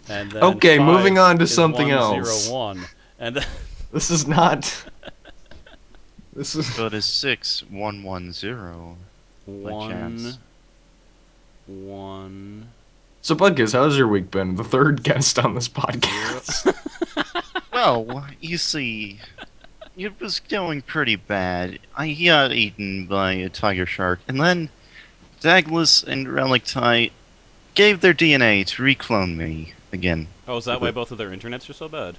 and then
Okay,
5
moving on to
is
something
1
else.
0 1, and then
This is not. This is.
Go to 6110. By
1
chance.
1
So, Buggies, how's your week been? The third guest on this podcast.
Well, you see, it was going pretty bad. I got eaten by a tiger shark, and then Douglas and Relicti gave their DNA to reclone me again.
Oh, is that why both of their internets are so bad?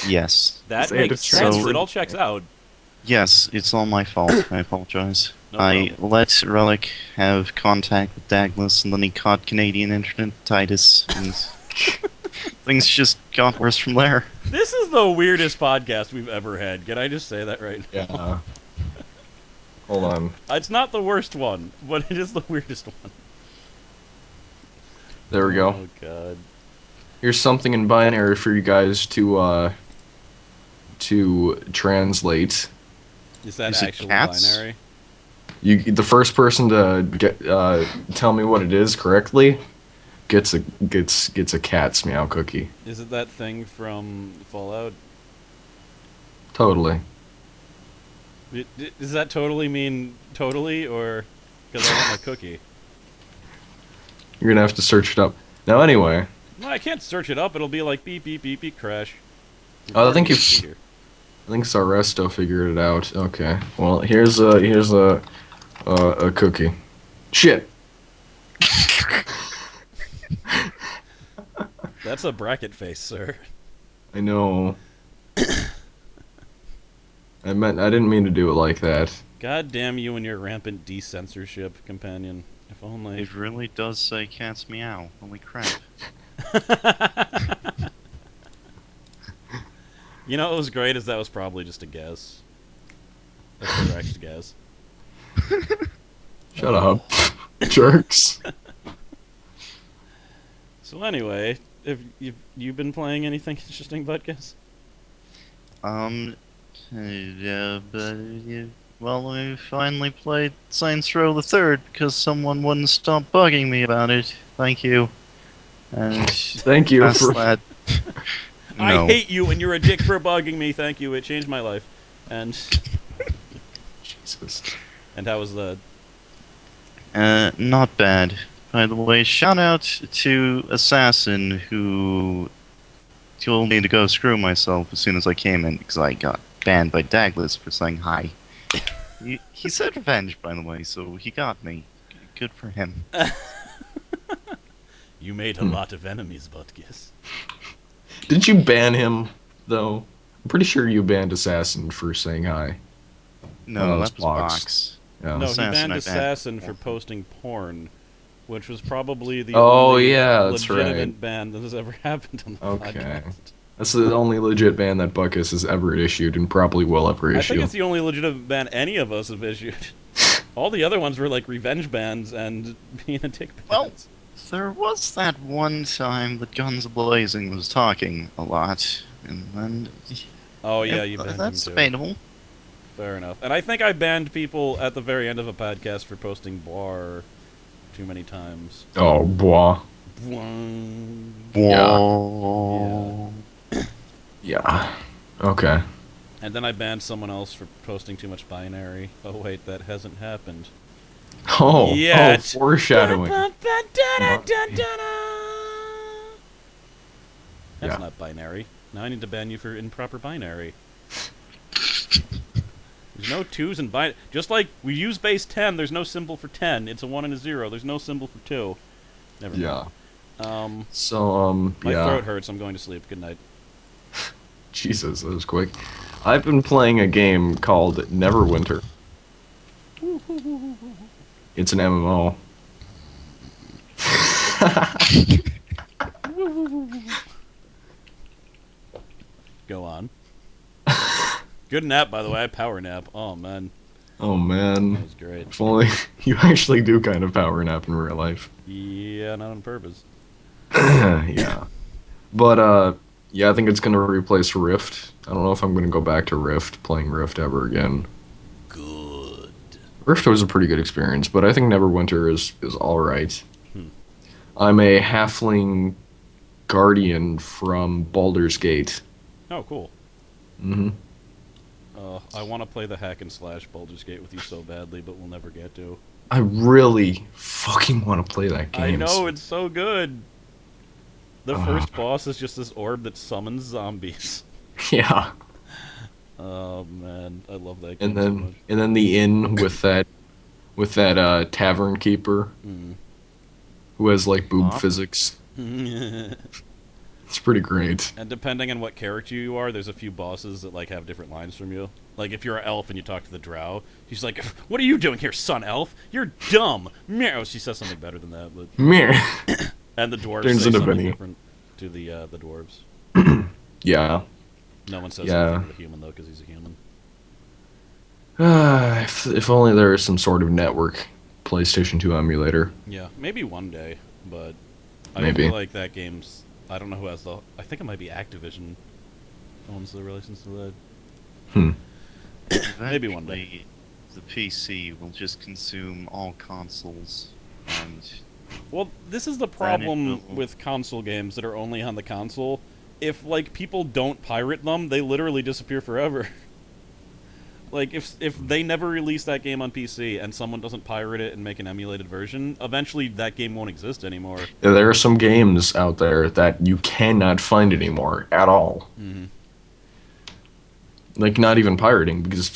Yes.
That
They had
makes
to
sense.
transfer-
It all checks out.
Yes, it's all my fault. I apologize.
No
I
problem.
let Relic have contact with Douglas, and then he caught Canadian internetitis, and things just got worse from there.
This is the weirdest podcast we've ever had. Can I just say that right now?
Yeah. Hold on.
It's not the worst one, but it is the weirdest one.
There we go.
Oh god.
Here's something in binary for you guys to translate.
Is that
Is it
actually
cats?
binary?
The first person to get tell me what it is correctly gets a cat's meow cookie.
Is it that thing from Fallout?
Totally.
Does that totally mean totally, or because I want my cookie?
You're gonna have to search it up. Now, anyway,
No, I can't search it up. It'll be like beep beep beep beep crash.
Oh, I think
Recording
if-
here.
I think Saresto figured it out. Okay. Well, here's a cookie. Shit.
That's a bracket face, sir.
I know. I didn't mean to do it like that.
God damn you and your rampant decensorship, companion. If only.
It really does say cats meow. Holy crap.
You know what was great is that was probably just a guess. A correct guess.
Shut up, jerks.
So anyway, have you been playing anything interesting, Butkus?
Well, I finally played Saints Row the Third because someone wouldn't stop bugging me about it. Thank you. And
Thank you
past
for.
that,
I
no.
hate you and you're a dick for bugging me. Thank you. It changed my life. And
Jesus.
and how was that?
Not bad. By the way, shout out to Assassin who told me to go screw myself as soon as I came in because I got banned by Douglas for saying hi. He said revenge, by the way, so he got me. Good for him.
You made a lot of enemies, Butkus.
Did you ban him though? I'm pretty sure you banned Assassin for saying hi.
No,
Oh,
that
it's
was
Box.
Box.
Yeah.
No, he
Assassin,
banned
I banned.
Assassin for posting porn, which was probably the
Oh,
only
yeah, that's
legitimate
right.
ban that has ever happened on the
Okay.
podcast.
That's the only legit ban that Buckus has ever issued and probably will ever
I think
issue.
it's the only legitimate ban any of us have issued. All the other ones were like revenge bans and being a dick
Well,
bans.
there was that one time that Guns Blazing was talking a lot, and
Oh yeah, you banned him
that's
too.
debatable.
Fair enough. And I think I banned people at the very end of a podcast for posting Boar too many times.
Oh, boy. Yeah.
Whoa.
Yeah. Okay.
And then I banned someone else for posting too much binary. Oh wait, that hasn't happened.
Oh,
Yet.
foreshadowing.
That's
Yeah.
not binary. Now I need to ban you for improper binary. There's no 2s in binary. Just like we use base 10, there's no symbol for 10. It's a 1 and a 0. There's no symbol for 2. Never
Yeah.
mind.
So,
My
yeah.
throat hurts. I'm going to sleep. Good night.
Jesus, that was quick. I've been playing a game called Neverwinter. It's an MMO.
Go on. Good nap, by the way. I power nap. Oh, man.
Oh,
That
man.
was great.
If only you actually do kind of power nap in real life.
Yeah, not on purpose.
Yeah. But, yeah, I think it's gonna replace Rift. I don't know if I'm gonna go back to Rift, playing Rift ever again.
Good.
Rift was a pretty good experience, but I think Neverwinter is alright.
Hmm.
I'm a halfling guardian from Baldur's Gate.
Oh, cool.
Hmm.
I want to play the hack and slash Baldur's Gate with you so badly, but we'll never get to.
I really fucking want to play that game.
I know, it's so good. The
Ugh.
first boss is just this orb that summons zombies.
Yeah.
Oh man, I love that game
And
so
then
much.
and then the inn with that tavern keeper
Mm.
who has like boob
Huh?
physics.
And
It's pretty great.
depending on what character you are, there's a few bosses that like have different lines from you. Like if you're an elf and you talk to the drow, she's like, "What are you doing here, son elf? You're dumb." Meow. She says something better than that, but
Meh.
and the dwarves
Turns
say
into
something
Vinny.
different to the dwarves.
Yeah.
No one says
Yeah.
something to the human though, because he's a human.
If only there was some sort of network PlayStation 2 emulator.
Yeah, maybe one day, but I
Maybe.
feel like that game's. I don't know who has the. I think it might be Activision owns the license to that.
Hmm.
Maybe one day.
Eventually, the PC will just consume all consoles, and
Well, this is the
Then it
problem
will-
with console games that are only on the console. If like people don't pirate them, they literally disappear forever. Like if they never release that game on PC and someone doesn't pirate it and make an emulated version, eventually that game won't exist anymore.
There are some games out there that you cannot find anymore at all.
Mm-hmm.
Like not even pirating because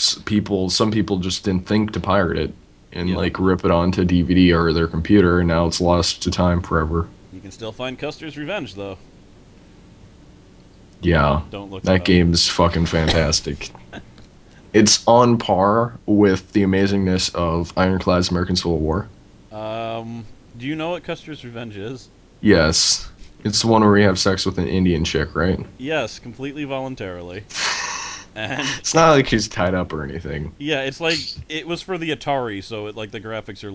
some people just didn't think to pirate it and
Yeah.
like rip it onto DVD or their computer, and now it's lost to time forever.
You can still find Custer's Revenge though.
Yeah,
Don't look it
that
up.
game's fucking fantastic. It's on par with the amazingness of Ironclad's American Civil War.
Do you know what Custer's Revenge is?
Yes, it's the one where you have sex with an Indian chick, right?
Yes, completely voluntarily. And
It's not like she's tied up or anything.
yeah, it's like it was for the Atari, so it, like the graphics are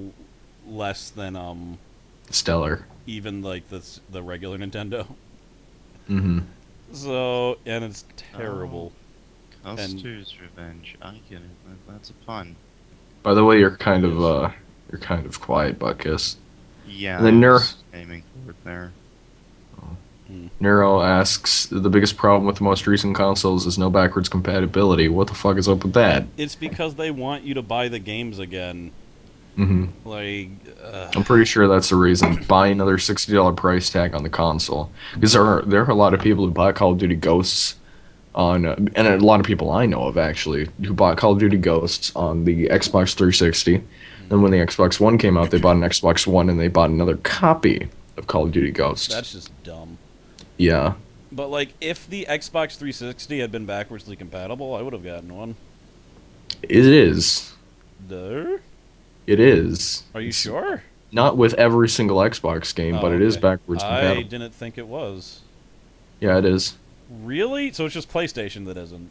less than
Stellar.
even like the regular Nintendo.
Mm-hmm.
So and it's terrible.
Custer's Revenge. I get it. That's a pun.
By the way, you're kind of quiet, Butkus.
Yeah,
And then
I
Nero,
was aiming for it there.
Nero asks, the biggest problem with the most recent consoles is no backwards compatibility. What the fuck is up with that?
It's because they want you to buy the games again.
Hmm.
Like,
I'm pretty sure that's the reason. Buy another $60 price tag on the console. Because there are a lot of people who bought Call of Duty Ghosts on, and a lot of people I know of actually, who bought Call of Duty Ghosts on the Xbox 360. And when the Xbox One came out, they bought an Xbox One and they bought another copy of Call of Duty Ghosts.
that's just dumb.
Yeah.
But like, if the Xbox 360 had been backwardsly compatible, I would have gotten one.
It is.
Duh?
It is.
Are you
It's
sure?
Not with every single Xbox game,
Oh,
but it is
okay.
backwards
I
compatible.
didn't think it was.
Yeah, it is.
Really? So it's just PlayStation that isn't.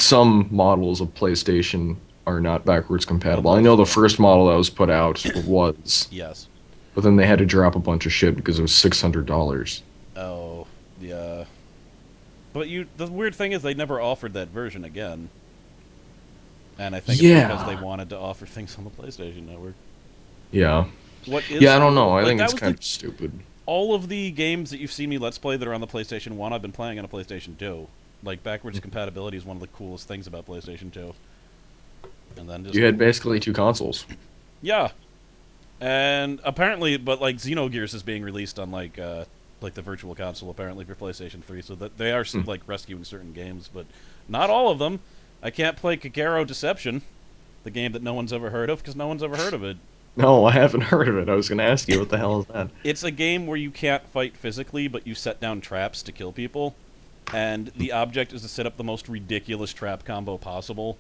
Some models of PlayStation are not backwards compatible. I
most
know
of
the
them.
first model that was put out was,
Yes.
but then they had to drop a bunch of shit because it was $600.
Oh, yeah. But the weird thing is they never offered that version again. And I think it's because they
Yeah.
wanted to offer things on the PlayStation Network.
Yeah.
What is
Yeah, I don't
cool-
know. I
like,
think
that
it's
was
kind
the
of stupid.
all of the games that you've seen me Let's Play that are on the PlayStation 1, I've been playing on a PlayStation 2. Like, backwards compatibility is one of the coolest things about PlayStation 2. And then just...
You had basically two consoles.
Yeah. And apparently, but, like, Xenogears is being released on, like the Virtual Console, apparently, for PlayStation 3, so that they are, like, rescuing certain games, but not all of them. I can't play Kagero Deception, the game that no one's ever heard of, because no one's ever heard of it.
No, I haven't heard of it. I was going to ask you, what the hell is that?
It's a game where you can't fight physically, but you set down traps to kill people. And the object is to set up the most ridiculous trap combo possible.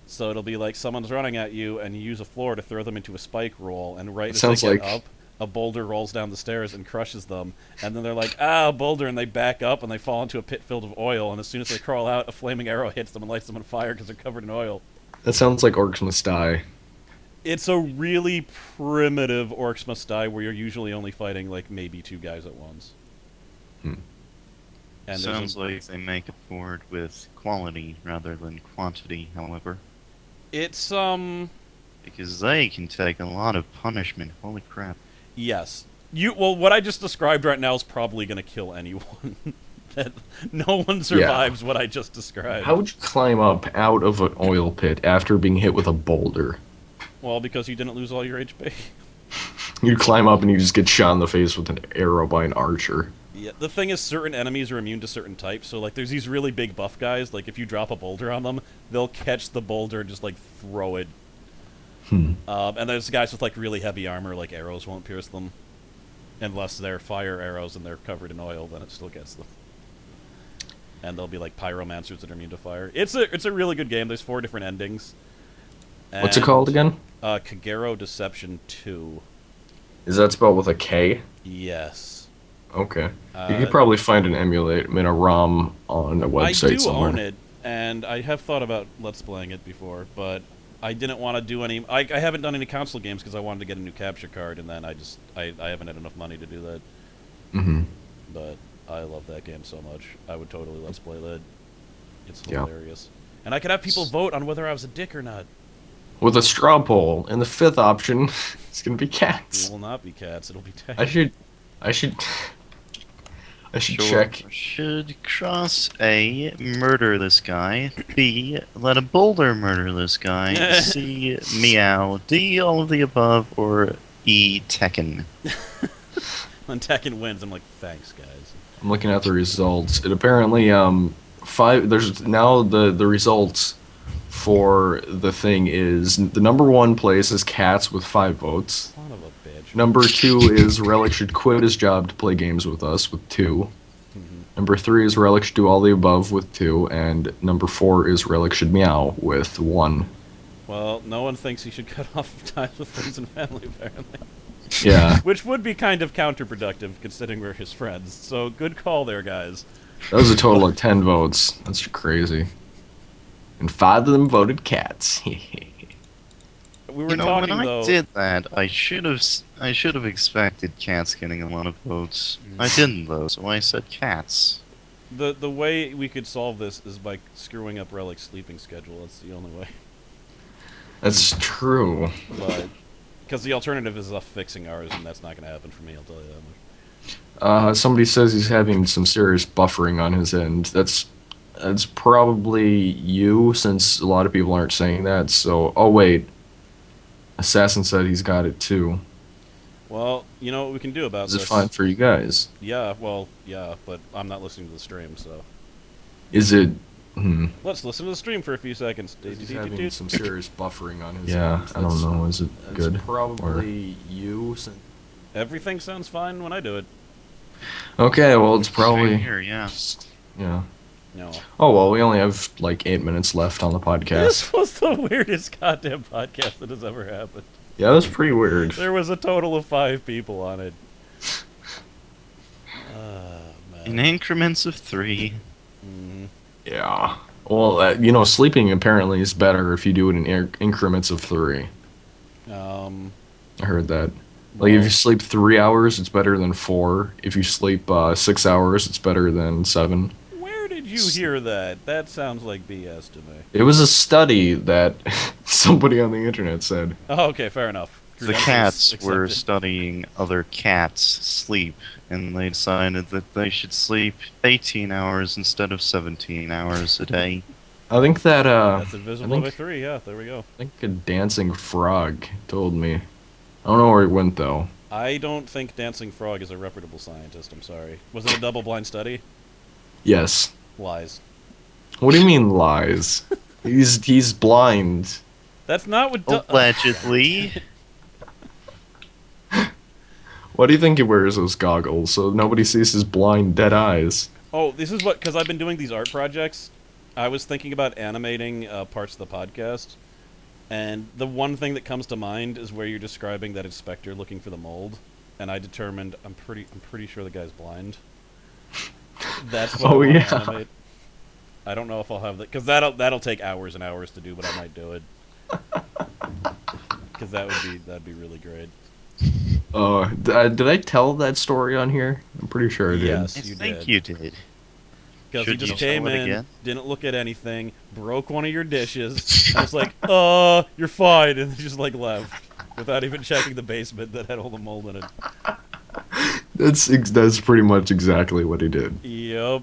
So it'll be like someone's running at you, and you use a floor to throw them into a spike roll, and right
It
as they
sounds
get
like-
up, a boulder rolls down the stairs and crushes them. And then they're like, ah, boulder, and they back up, and they fall into a pit filled with oil, and as soon as they crawl out, a flaming arrow hits them and lights them on fire because they're covered in oil.
That sounds like Orcs Must Die.
It's a really primitive Orcs Must Die where you're usually only fighting, like, maybe two guys at once.
Hmm.
And
Sounds like they make it forward with quality rather than quantity, however.
It's,
Because they can take a lot of punishment. Holy crap.
yes. Well, what I just described right now is probably going to kill anyone. That no one survives what I just described.
How would you climb up out of an oil pit after being hit with a boulder?
Well, because you didn't lose all your HP.
You climb up and you just get shot in the face with an arrow by an archer.
Yeah, the thing is, certain enemies are immune to certain types. So, like, there's these really big buff guys. Like, if you drop a boulder on them, they'll catch the boulder and just, like, throw it. And there's guys with, like, really heavy armor, like, arrows won't pierce them. Unless they're fire arrows and they're covered in oil, then it still gets them. And there'll be, like, pyromancers that are immune to fire. It's a really good game. There's 4 different endings.
What's it called again?
Kagero Deception 2.
Is that spelled with a K?
Yes.
Okay. You could probably find an emulate, I mean, a ROM on a website
I do
somewhere.
own it, and I have thought about Let's Playing it before, but I didn't want to do any... I haven't done any console games because I wanted to get a new capture card, and then I haven't had enough money to do that.
Mm-hmm.
But I love that game so much. I would totally Let's Play that. It's
Yeah.
hilarious. And I could have people vote on whether I was a dick or not.
With a straw poll, and the 5th option is gonna be
It
cats.
will not be cats, it'll be
I should check.
Should cross A, murder this guy. B, let a boulder murder this guy. C, meow. D, all of the above. Or E, Tekken.
When Tekken wins, I'm like, thanks, guys.
I'm looking at the results. It apparently there's now the results for the thing is the number 1 place is Cats with 5 votes.
Son of a bitch.
Number 2 is Relic should quit his job to play games with us with 2. Number 3 is Relic should do all the above with 2, and number 4 is Relic should meow with 1.
Well, no one thinks he should cut off ties with friends and family, apparently.
Yeah,
Which would be kind of counterproductive, considering we're his friends. So, good call there, guys.
that was a total of 10 votes. That's crazy. And 5 of them voted Cats.
We were
You know,
talking,
when I
though...
did that, I should have expected cats getting a lot of votes. I didn't though, so I said cats.
The way we could solve this is by screwing up Relic's sleeping schedule. That's the only way.
That's true.
But... Because the alternative is us fixing ours, and that's not going to happen for me, I'll tell you that much.
Somebody says he's having some serious buffering on his end. That's probably you, since a lot of people aren't saying that. So, oh wait, Assassin said he's got it too.
Well, you know what we can do about
Is
this?
it fine for you guys?
Yeah, well, yeah, but I'm not listening to the stream, so...
Is it?
Let's listen to the stream for a few seconds.
He's having some serious buffering on his
Yeah,
end.
I don't know. Is it
That's
good?
probably you.
Everything sounds fine when I do it.
Okay, well, it's
Same
probably.
here, yeah.
Yeah.
No.
Oh, well, we only have like 8 minutes left on the podcast.
This was the weirdest goddamn podcast that has ever happened.
Yeah, that was pretty weird.
There was a total of 5 people on it. Man.
In increments of 3.
Mhm.
Yeah. Well, sleeping apparently is better if you do it in increments of 3.
Um,
I heard that. Like if you
well,
sleep 3 hours, it's better than 4. If you sleep 6 hours, it's better than 7.
where did you hear that? That sounds like BS to me.
It was a study that somebody on the internet said.
Oh, okay, fair enough.
The
Credentials
cats were
accepted.
studying other cats' sleep, and they decided that they should sleep 18 hours instead of 17 hours a day.
I think that
That's
I
divisible by
think
3. Yeah, there we go.
I think a dancing frog told me. I don't know where he went though.
I don't think Dancing Frog is a reputable scientist. I'm sorry. Was it a double-blind study?
Yes.
Lies.
What do you mean lies? He's blind.
That's not what.
Allegedly.
Why do you think he wears those goggles so nobody sees his blind dead eyes?
Oh, this is what, because I've been doing these art projects. I was thinking about animating parts of the podcast, and the one thing that comes to mind is where you're describing that inspector looking for the mold, and I determined I'm pretty sure the guy's blind. That's what I
Oh
want to
yeah.
animate. I don't know if I'll have that, because that'll take hours and hours to do, but I might do it. Because that'd be really great.
Did I tell that story on here? I'm pretty sure I did.
Yes,
I
you
think
did.
you did.
Because he
Should
just
you
came
tell it
in,
again?
didn't look at anything, broke one of your dishes, and was like, you're fine," and just like left without even checking the basement that had all the mold in it.
That's pretty much exactly what he did.
Yep.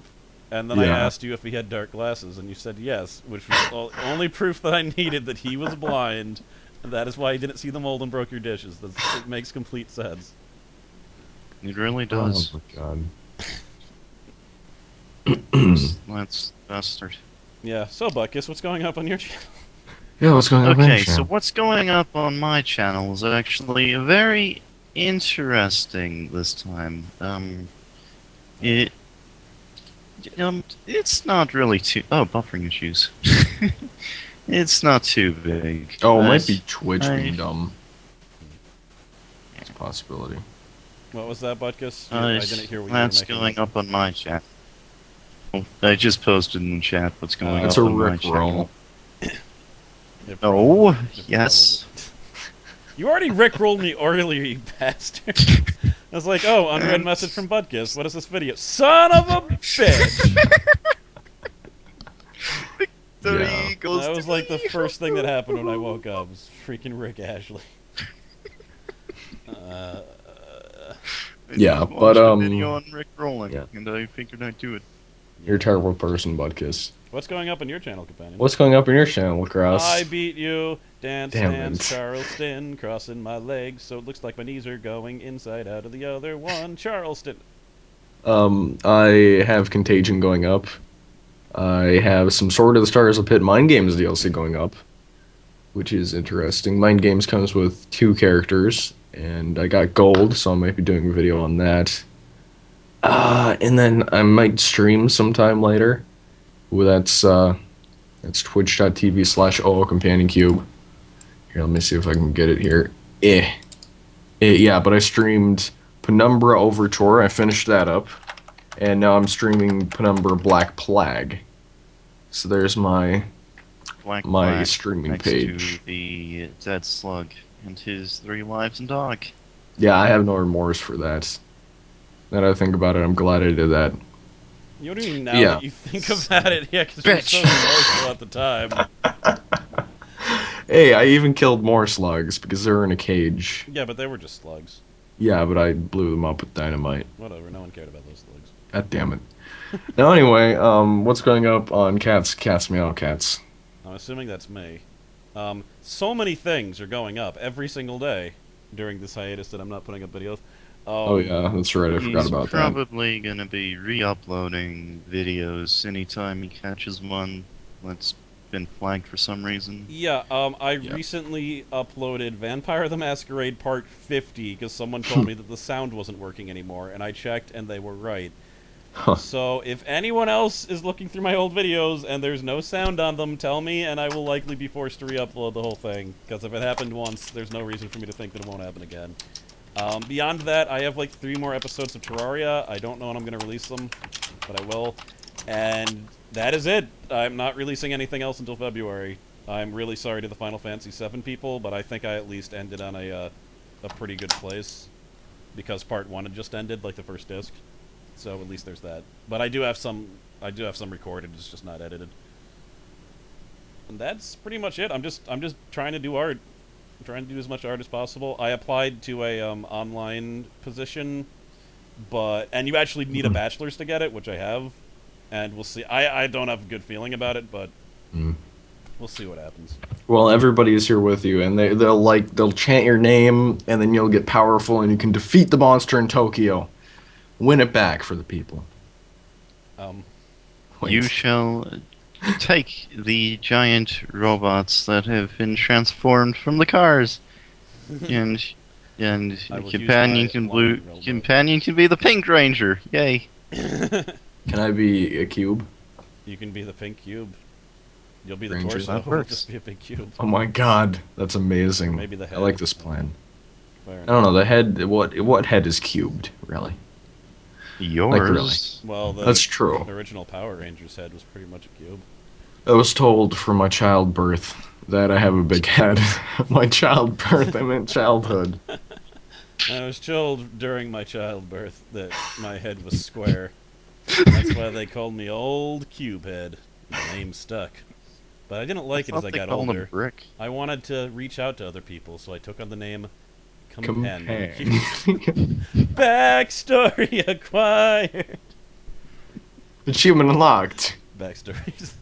And then I
Yeah.
asked you if he had dark glasses, and you said yes, which was only proof that I needed that he was blind, and that is why he didn't see the mold and broke your dishes. It makes complete sense.
It really does.
Oh my god.
Let's start.
Yeah, so Buckus, what's going up on your channel?
Yeah, what's going on?
Okay, so what's going up on my channel is actually very interesting this time. It it's not really too. Oh, buffering issues. It's not too big.
Oh, it
but
might be Twitch
I-
being dumb. It's a possibility.
What was that, Butkus?
Uh,
I didn't hear what you were
that's
making
going
up.
up on my chat. I just posted in the chat what's going
It's
up
a
on my
Rick
channel.
roll.
It
Oh,
it
yes.
You already rickrolled me earlier, you bastard. I was like, oh, unread message from Butkus. What is this video? Son of a bitch!
Yeah.
Goes
That was
to
like the
me.
first thing that happened when I woke up. It was freaking Rick Ashley. Uh,
I
Yeah,
just
but,
watched a video on Rick rolling,
yeah.
and I figured I'd do it.
You're a terrible person, Budkiss.
what's going up on your channel, companion?
What's going up in your channel, Cross?
I beat you. Dance,
Damn
dance,
it.
Charleston. Crossing my legs so it looks like my knees are going inside out of the other one. Charleston.
I have Contagion going up. I have some Sword of the Stars of Pit Mind Games DLC going up, which is interesting. Mind Games comes with 2 characters, and I got gold, so I might be doing a video on that. And then I might stream sometime later. Ooh, that's twitch.tv/OOCompanionCube. Here, let me see if I can get it here. Yeah, but I streamed Penumbra Overture. I finished that up. And now I'm streaming Penumbra Black Plague. So there's my
Black
my
Flag
streaming
next
page.
to the dead slug and his 3 lives and dog.
Yeah, I have no remorse for that. Now that I think about it, I'm glad I did that.
You don't even now
Yeah.
that you think about it. Yeah, because you're so remorseful at the time.
Hey, I even killed more slugs because they were in a cage.
Yeah, but they were just slugs.
Yeah, but I blew them up with dynamite.
Whatever, no one cared about those slugs.
God damn it. Now anyway, what's going up on Cats Meow Cats?
I'm assuming that's me. So many things are going up every single day during this hiatus that I'm not putting up videos.
Oh yeah, that's right, I forgot
He's
about that.
probably gonna be re-uploading videos anytime he catches one that's been flagged for some reason.
Yeah, I
Yeah.
recently uploaded Vampire the Masquerade Part 50 because someone told me that the sound wasn't working anymore, and I checked and they were right.
Huh.
So if anyone else is looking through my old videos and there's no sound on them, tell me, and I will likely be forced to re-upload the whole thing. Because if it happened once, there's no reason for me to think that it won't happen again. Beyond that, I have like 3 more episodes of Terraria. I don't know when I'm going to release them, but I will. And that is it. I'm not releasing anything else until February. I'm really sorry to the Final Fantasy VII people, but I think I at least ended on a pretty good place. Because Part 1 had just ended, like the first disc. So at least there's that. But I do have some recorded, it's just not edited. And that's pretty much it. I'm just trying to do art. I'm trying to do as much art as possible. I applied to a online position, and you actually need a bachelor's to get it, which I have. And we'll see. I don't have a good feeling about it, but we'll see what happens.
Well, everybody is here with you, and they'll chant your name, and then you'll get powerful, and you can defeat the monster in Tokyo, win it back for the people. Wait.
You shall take the giant robots that have been transformed from the cars, and
I will
companion
use my
can
flying robot.
companion can be the Pink Ranger. Yay!
Can I be a cube?
You can be the pink cube. You'll be the
Ranger,
torso.
that
It'll
works.
just be a big cube.
Oh my god, that's amazing.
Maybe the
I
head.
like this plan.
Fair
I don't know, the head, what head is cubed, really?
Yours.
Well,
That's true.
The original Power Rangers head was pretty much a cube.
I was told from my childbirth that I have a big head. My childbirth, I meant childhood.
I was told during my childbirth that my head was square. That's why they called me Old Cube Head. The name stuck. But I didn't like it as I got older.
Brick.
I wanted to reach out to other people, so I took on the name
Companion.
Backstory acquired.
Achievement unlocked.
Backstories.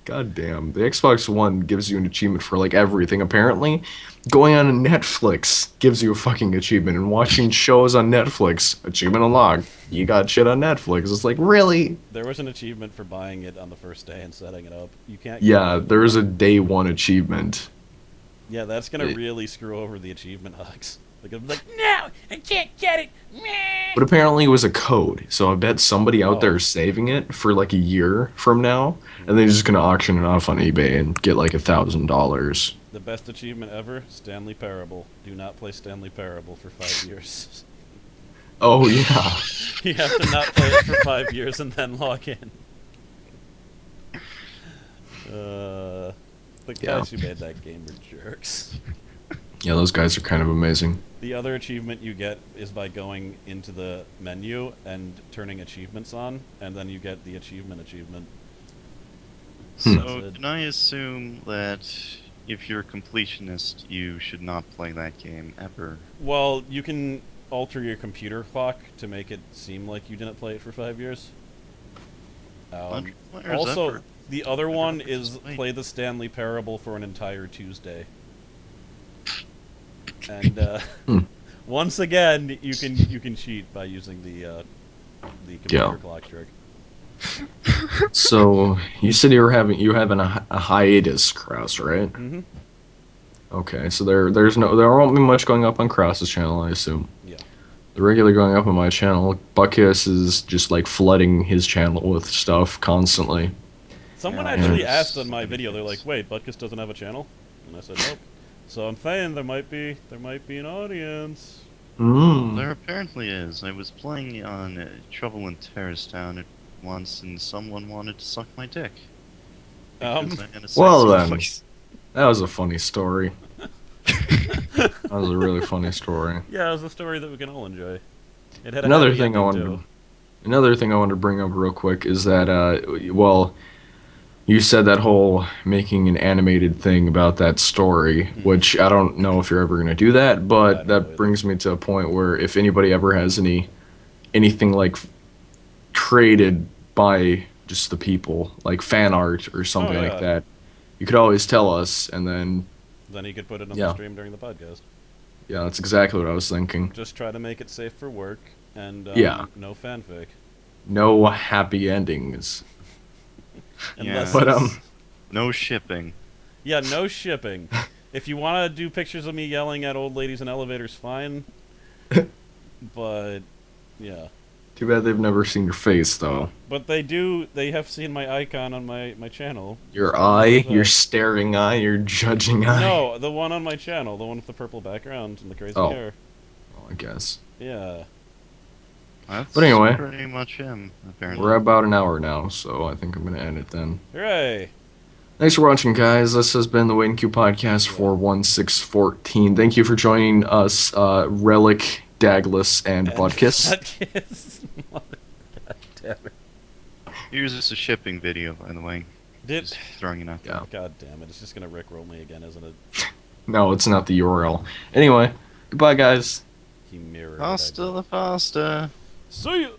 God damn. The Xbox One gives you an achievement for like everything, apparently. Going on Netflix gives you a fucking achievement, and watching shows on Netflix, achievement unlocked. You got shit on Netflix. It's like, really?
There was an achievement for buying it on the first day and setting it up. You can't.
Yeah, there's a day one achievement.
Yeah, that's gonna really screw over the achievement hugs. They're gonna be like, no, I can't get it. Meh."
But apparently it was a code, so I bet somebody out there
Oh.
is saving it for like a year from now, and they're just gonna auction it off on eBay and get like $1,000.
The best achievement ever, Stanley Parable. Do not play Stanley Parable for 5 years.
Oh yeah.
You have to not play it for 5 years and then log in. The guys who made that game were jerks.
Yeah, those guys are kind of amazing.
The other achievement you get is by going into the menu and turning achievements on, and then you get the achievement.
So
That's it.
can I assume that if you're a completionist, you should not play that game ever?
Well, you can alter your computer clock to make it seem like you didn't play it for 5 years.
Where's
Also,
that
the other one
Wait.
is play the Stanley Parable for an entire Tuesday. And once again, you can cheat by using the computer clock trick.
So you said you having a hiatus, Kraus, right?
Mm-hmm.
Okay, so there won't be much going up on Kraus's channel, I assume.
Yeah.
The regular going up on my channel, Buckus is just like flooding his channel with stuff constantly.
Someone
Yeah.
actually
Yes.
asked on my video, they're like, "Wait, Butkus doesn't have a channel?" And I said, "Nope." So I'm saying there might be an audience.
There apparently is. I was playing on Trouble in Terrace Town once, and someone wanted to suck my dick. Because I had a
well
sexy
then.
voice.
That was a funny story. That was a really funny story.
Yeah, it was a story that we can all enjoy. It had a
Another
happy
thing I
ending,
wanted
too.
Another thing I wanted to bring up real quick is that, well, you said that whole making an animated thing about that story, which I don't know if you're ever going to do that,
I
but
don't know
that brings me to a point where if anybody ever has anything like created by just the people, like fan art or something
yeah.
like that, you could always tell us, and then,
Then he could put it on
Yeah.
the stream during the podcast.
yeah, that's exactly what I was thinking.
Just try to make it safe for work, and
Yeah.
no fanfic.
No happy endings.
Unless
But,
it's-
No shipping.
Yeah, no shipping. If you want to do pictures of me yelling at old ladies in elevators, fine. But, yeah.
Too bad they've never seen your face, though.
But they do. They have seen my icon on my channel.
Your
So I
eye,
know
your
that.
staring eye, your judging eye.
No, the one on my channel, the one with the purple background and the crazy
Oh.
hair.
I guess.
Yeah.
That's
But anyway,
pretty much him, apparently.
we're about an hour now, so I think I'm gonna end it then.
Hooray!
Thanks for watching, guys. This has been the Wayne Q Podcast for 1614. Thank you for joining us, Relic, Douglas, and Butkus.
Butkus. God damn it.
Here's just a shipping video, by the way. Just throwing it out there.
Yeah.
God damn it! It's just gonna rickroll me again, isn't it?
No, it's not the URL. Anyway, goodbye, guys.
He mirrored.
Hasta la pasta.
See you.